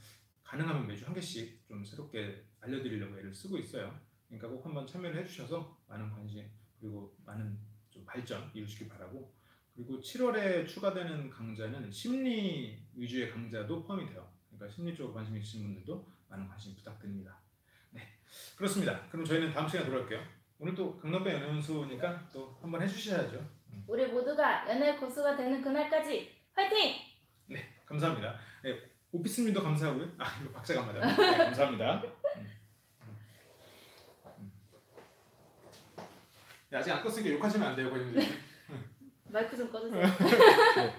가능하면 매주 한 개씩 좀 새롭게 알려드리려고 애를 쓰고 있어요. 그러니까 꼭 한번 참여를 해주셔서 많은 관심 그리고 많은 좀 발전 이루시길 바라고, 그리고 7월에 추가되는 강좌는 심리 위주의 강좌도 포함이 돼요. 그러니까 심리 쪽으로 관심 있으신 분들도 많은 관심 부탁드립니다. 네, 그렇습니다. 그럼 저희는 다음 시간에 돌아올게요. 오늘 또 강남배 연애연수니까 또 한번 해주셔야죠. 우리 모두가 연애 고수가 되는 그날까지 화이팅! 네, 감사합니다. 네, 오피스님도 감사하고요. 아, 이거 박자가 안 맞아요. 네, 감사합니다. 네, 아직 안 껐으니까 욕하시면 안 돼요, 고객님. 마이크 좀 꺼주세요. 네.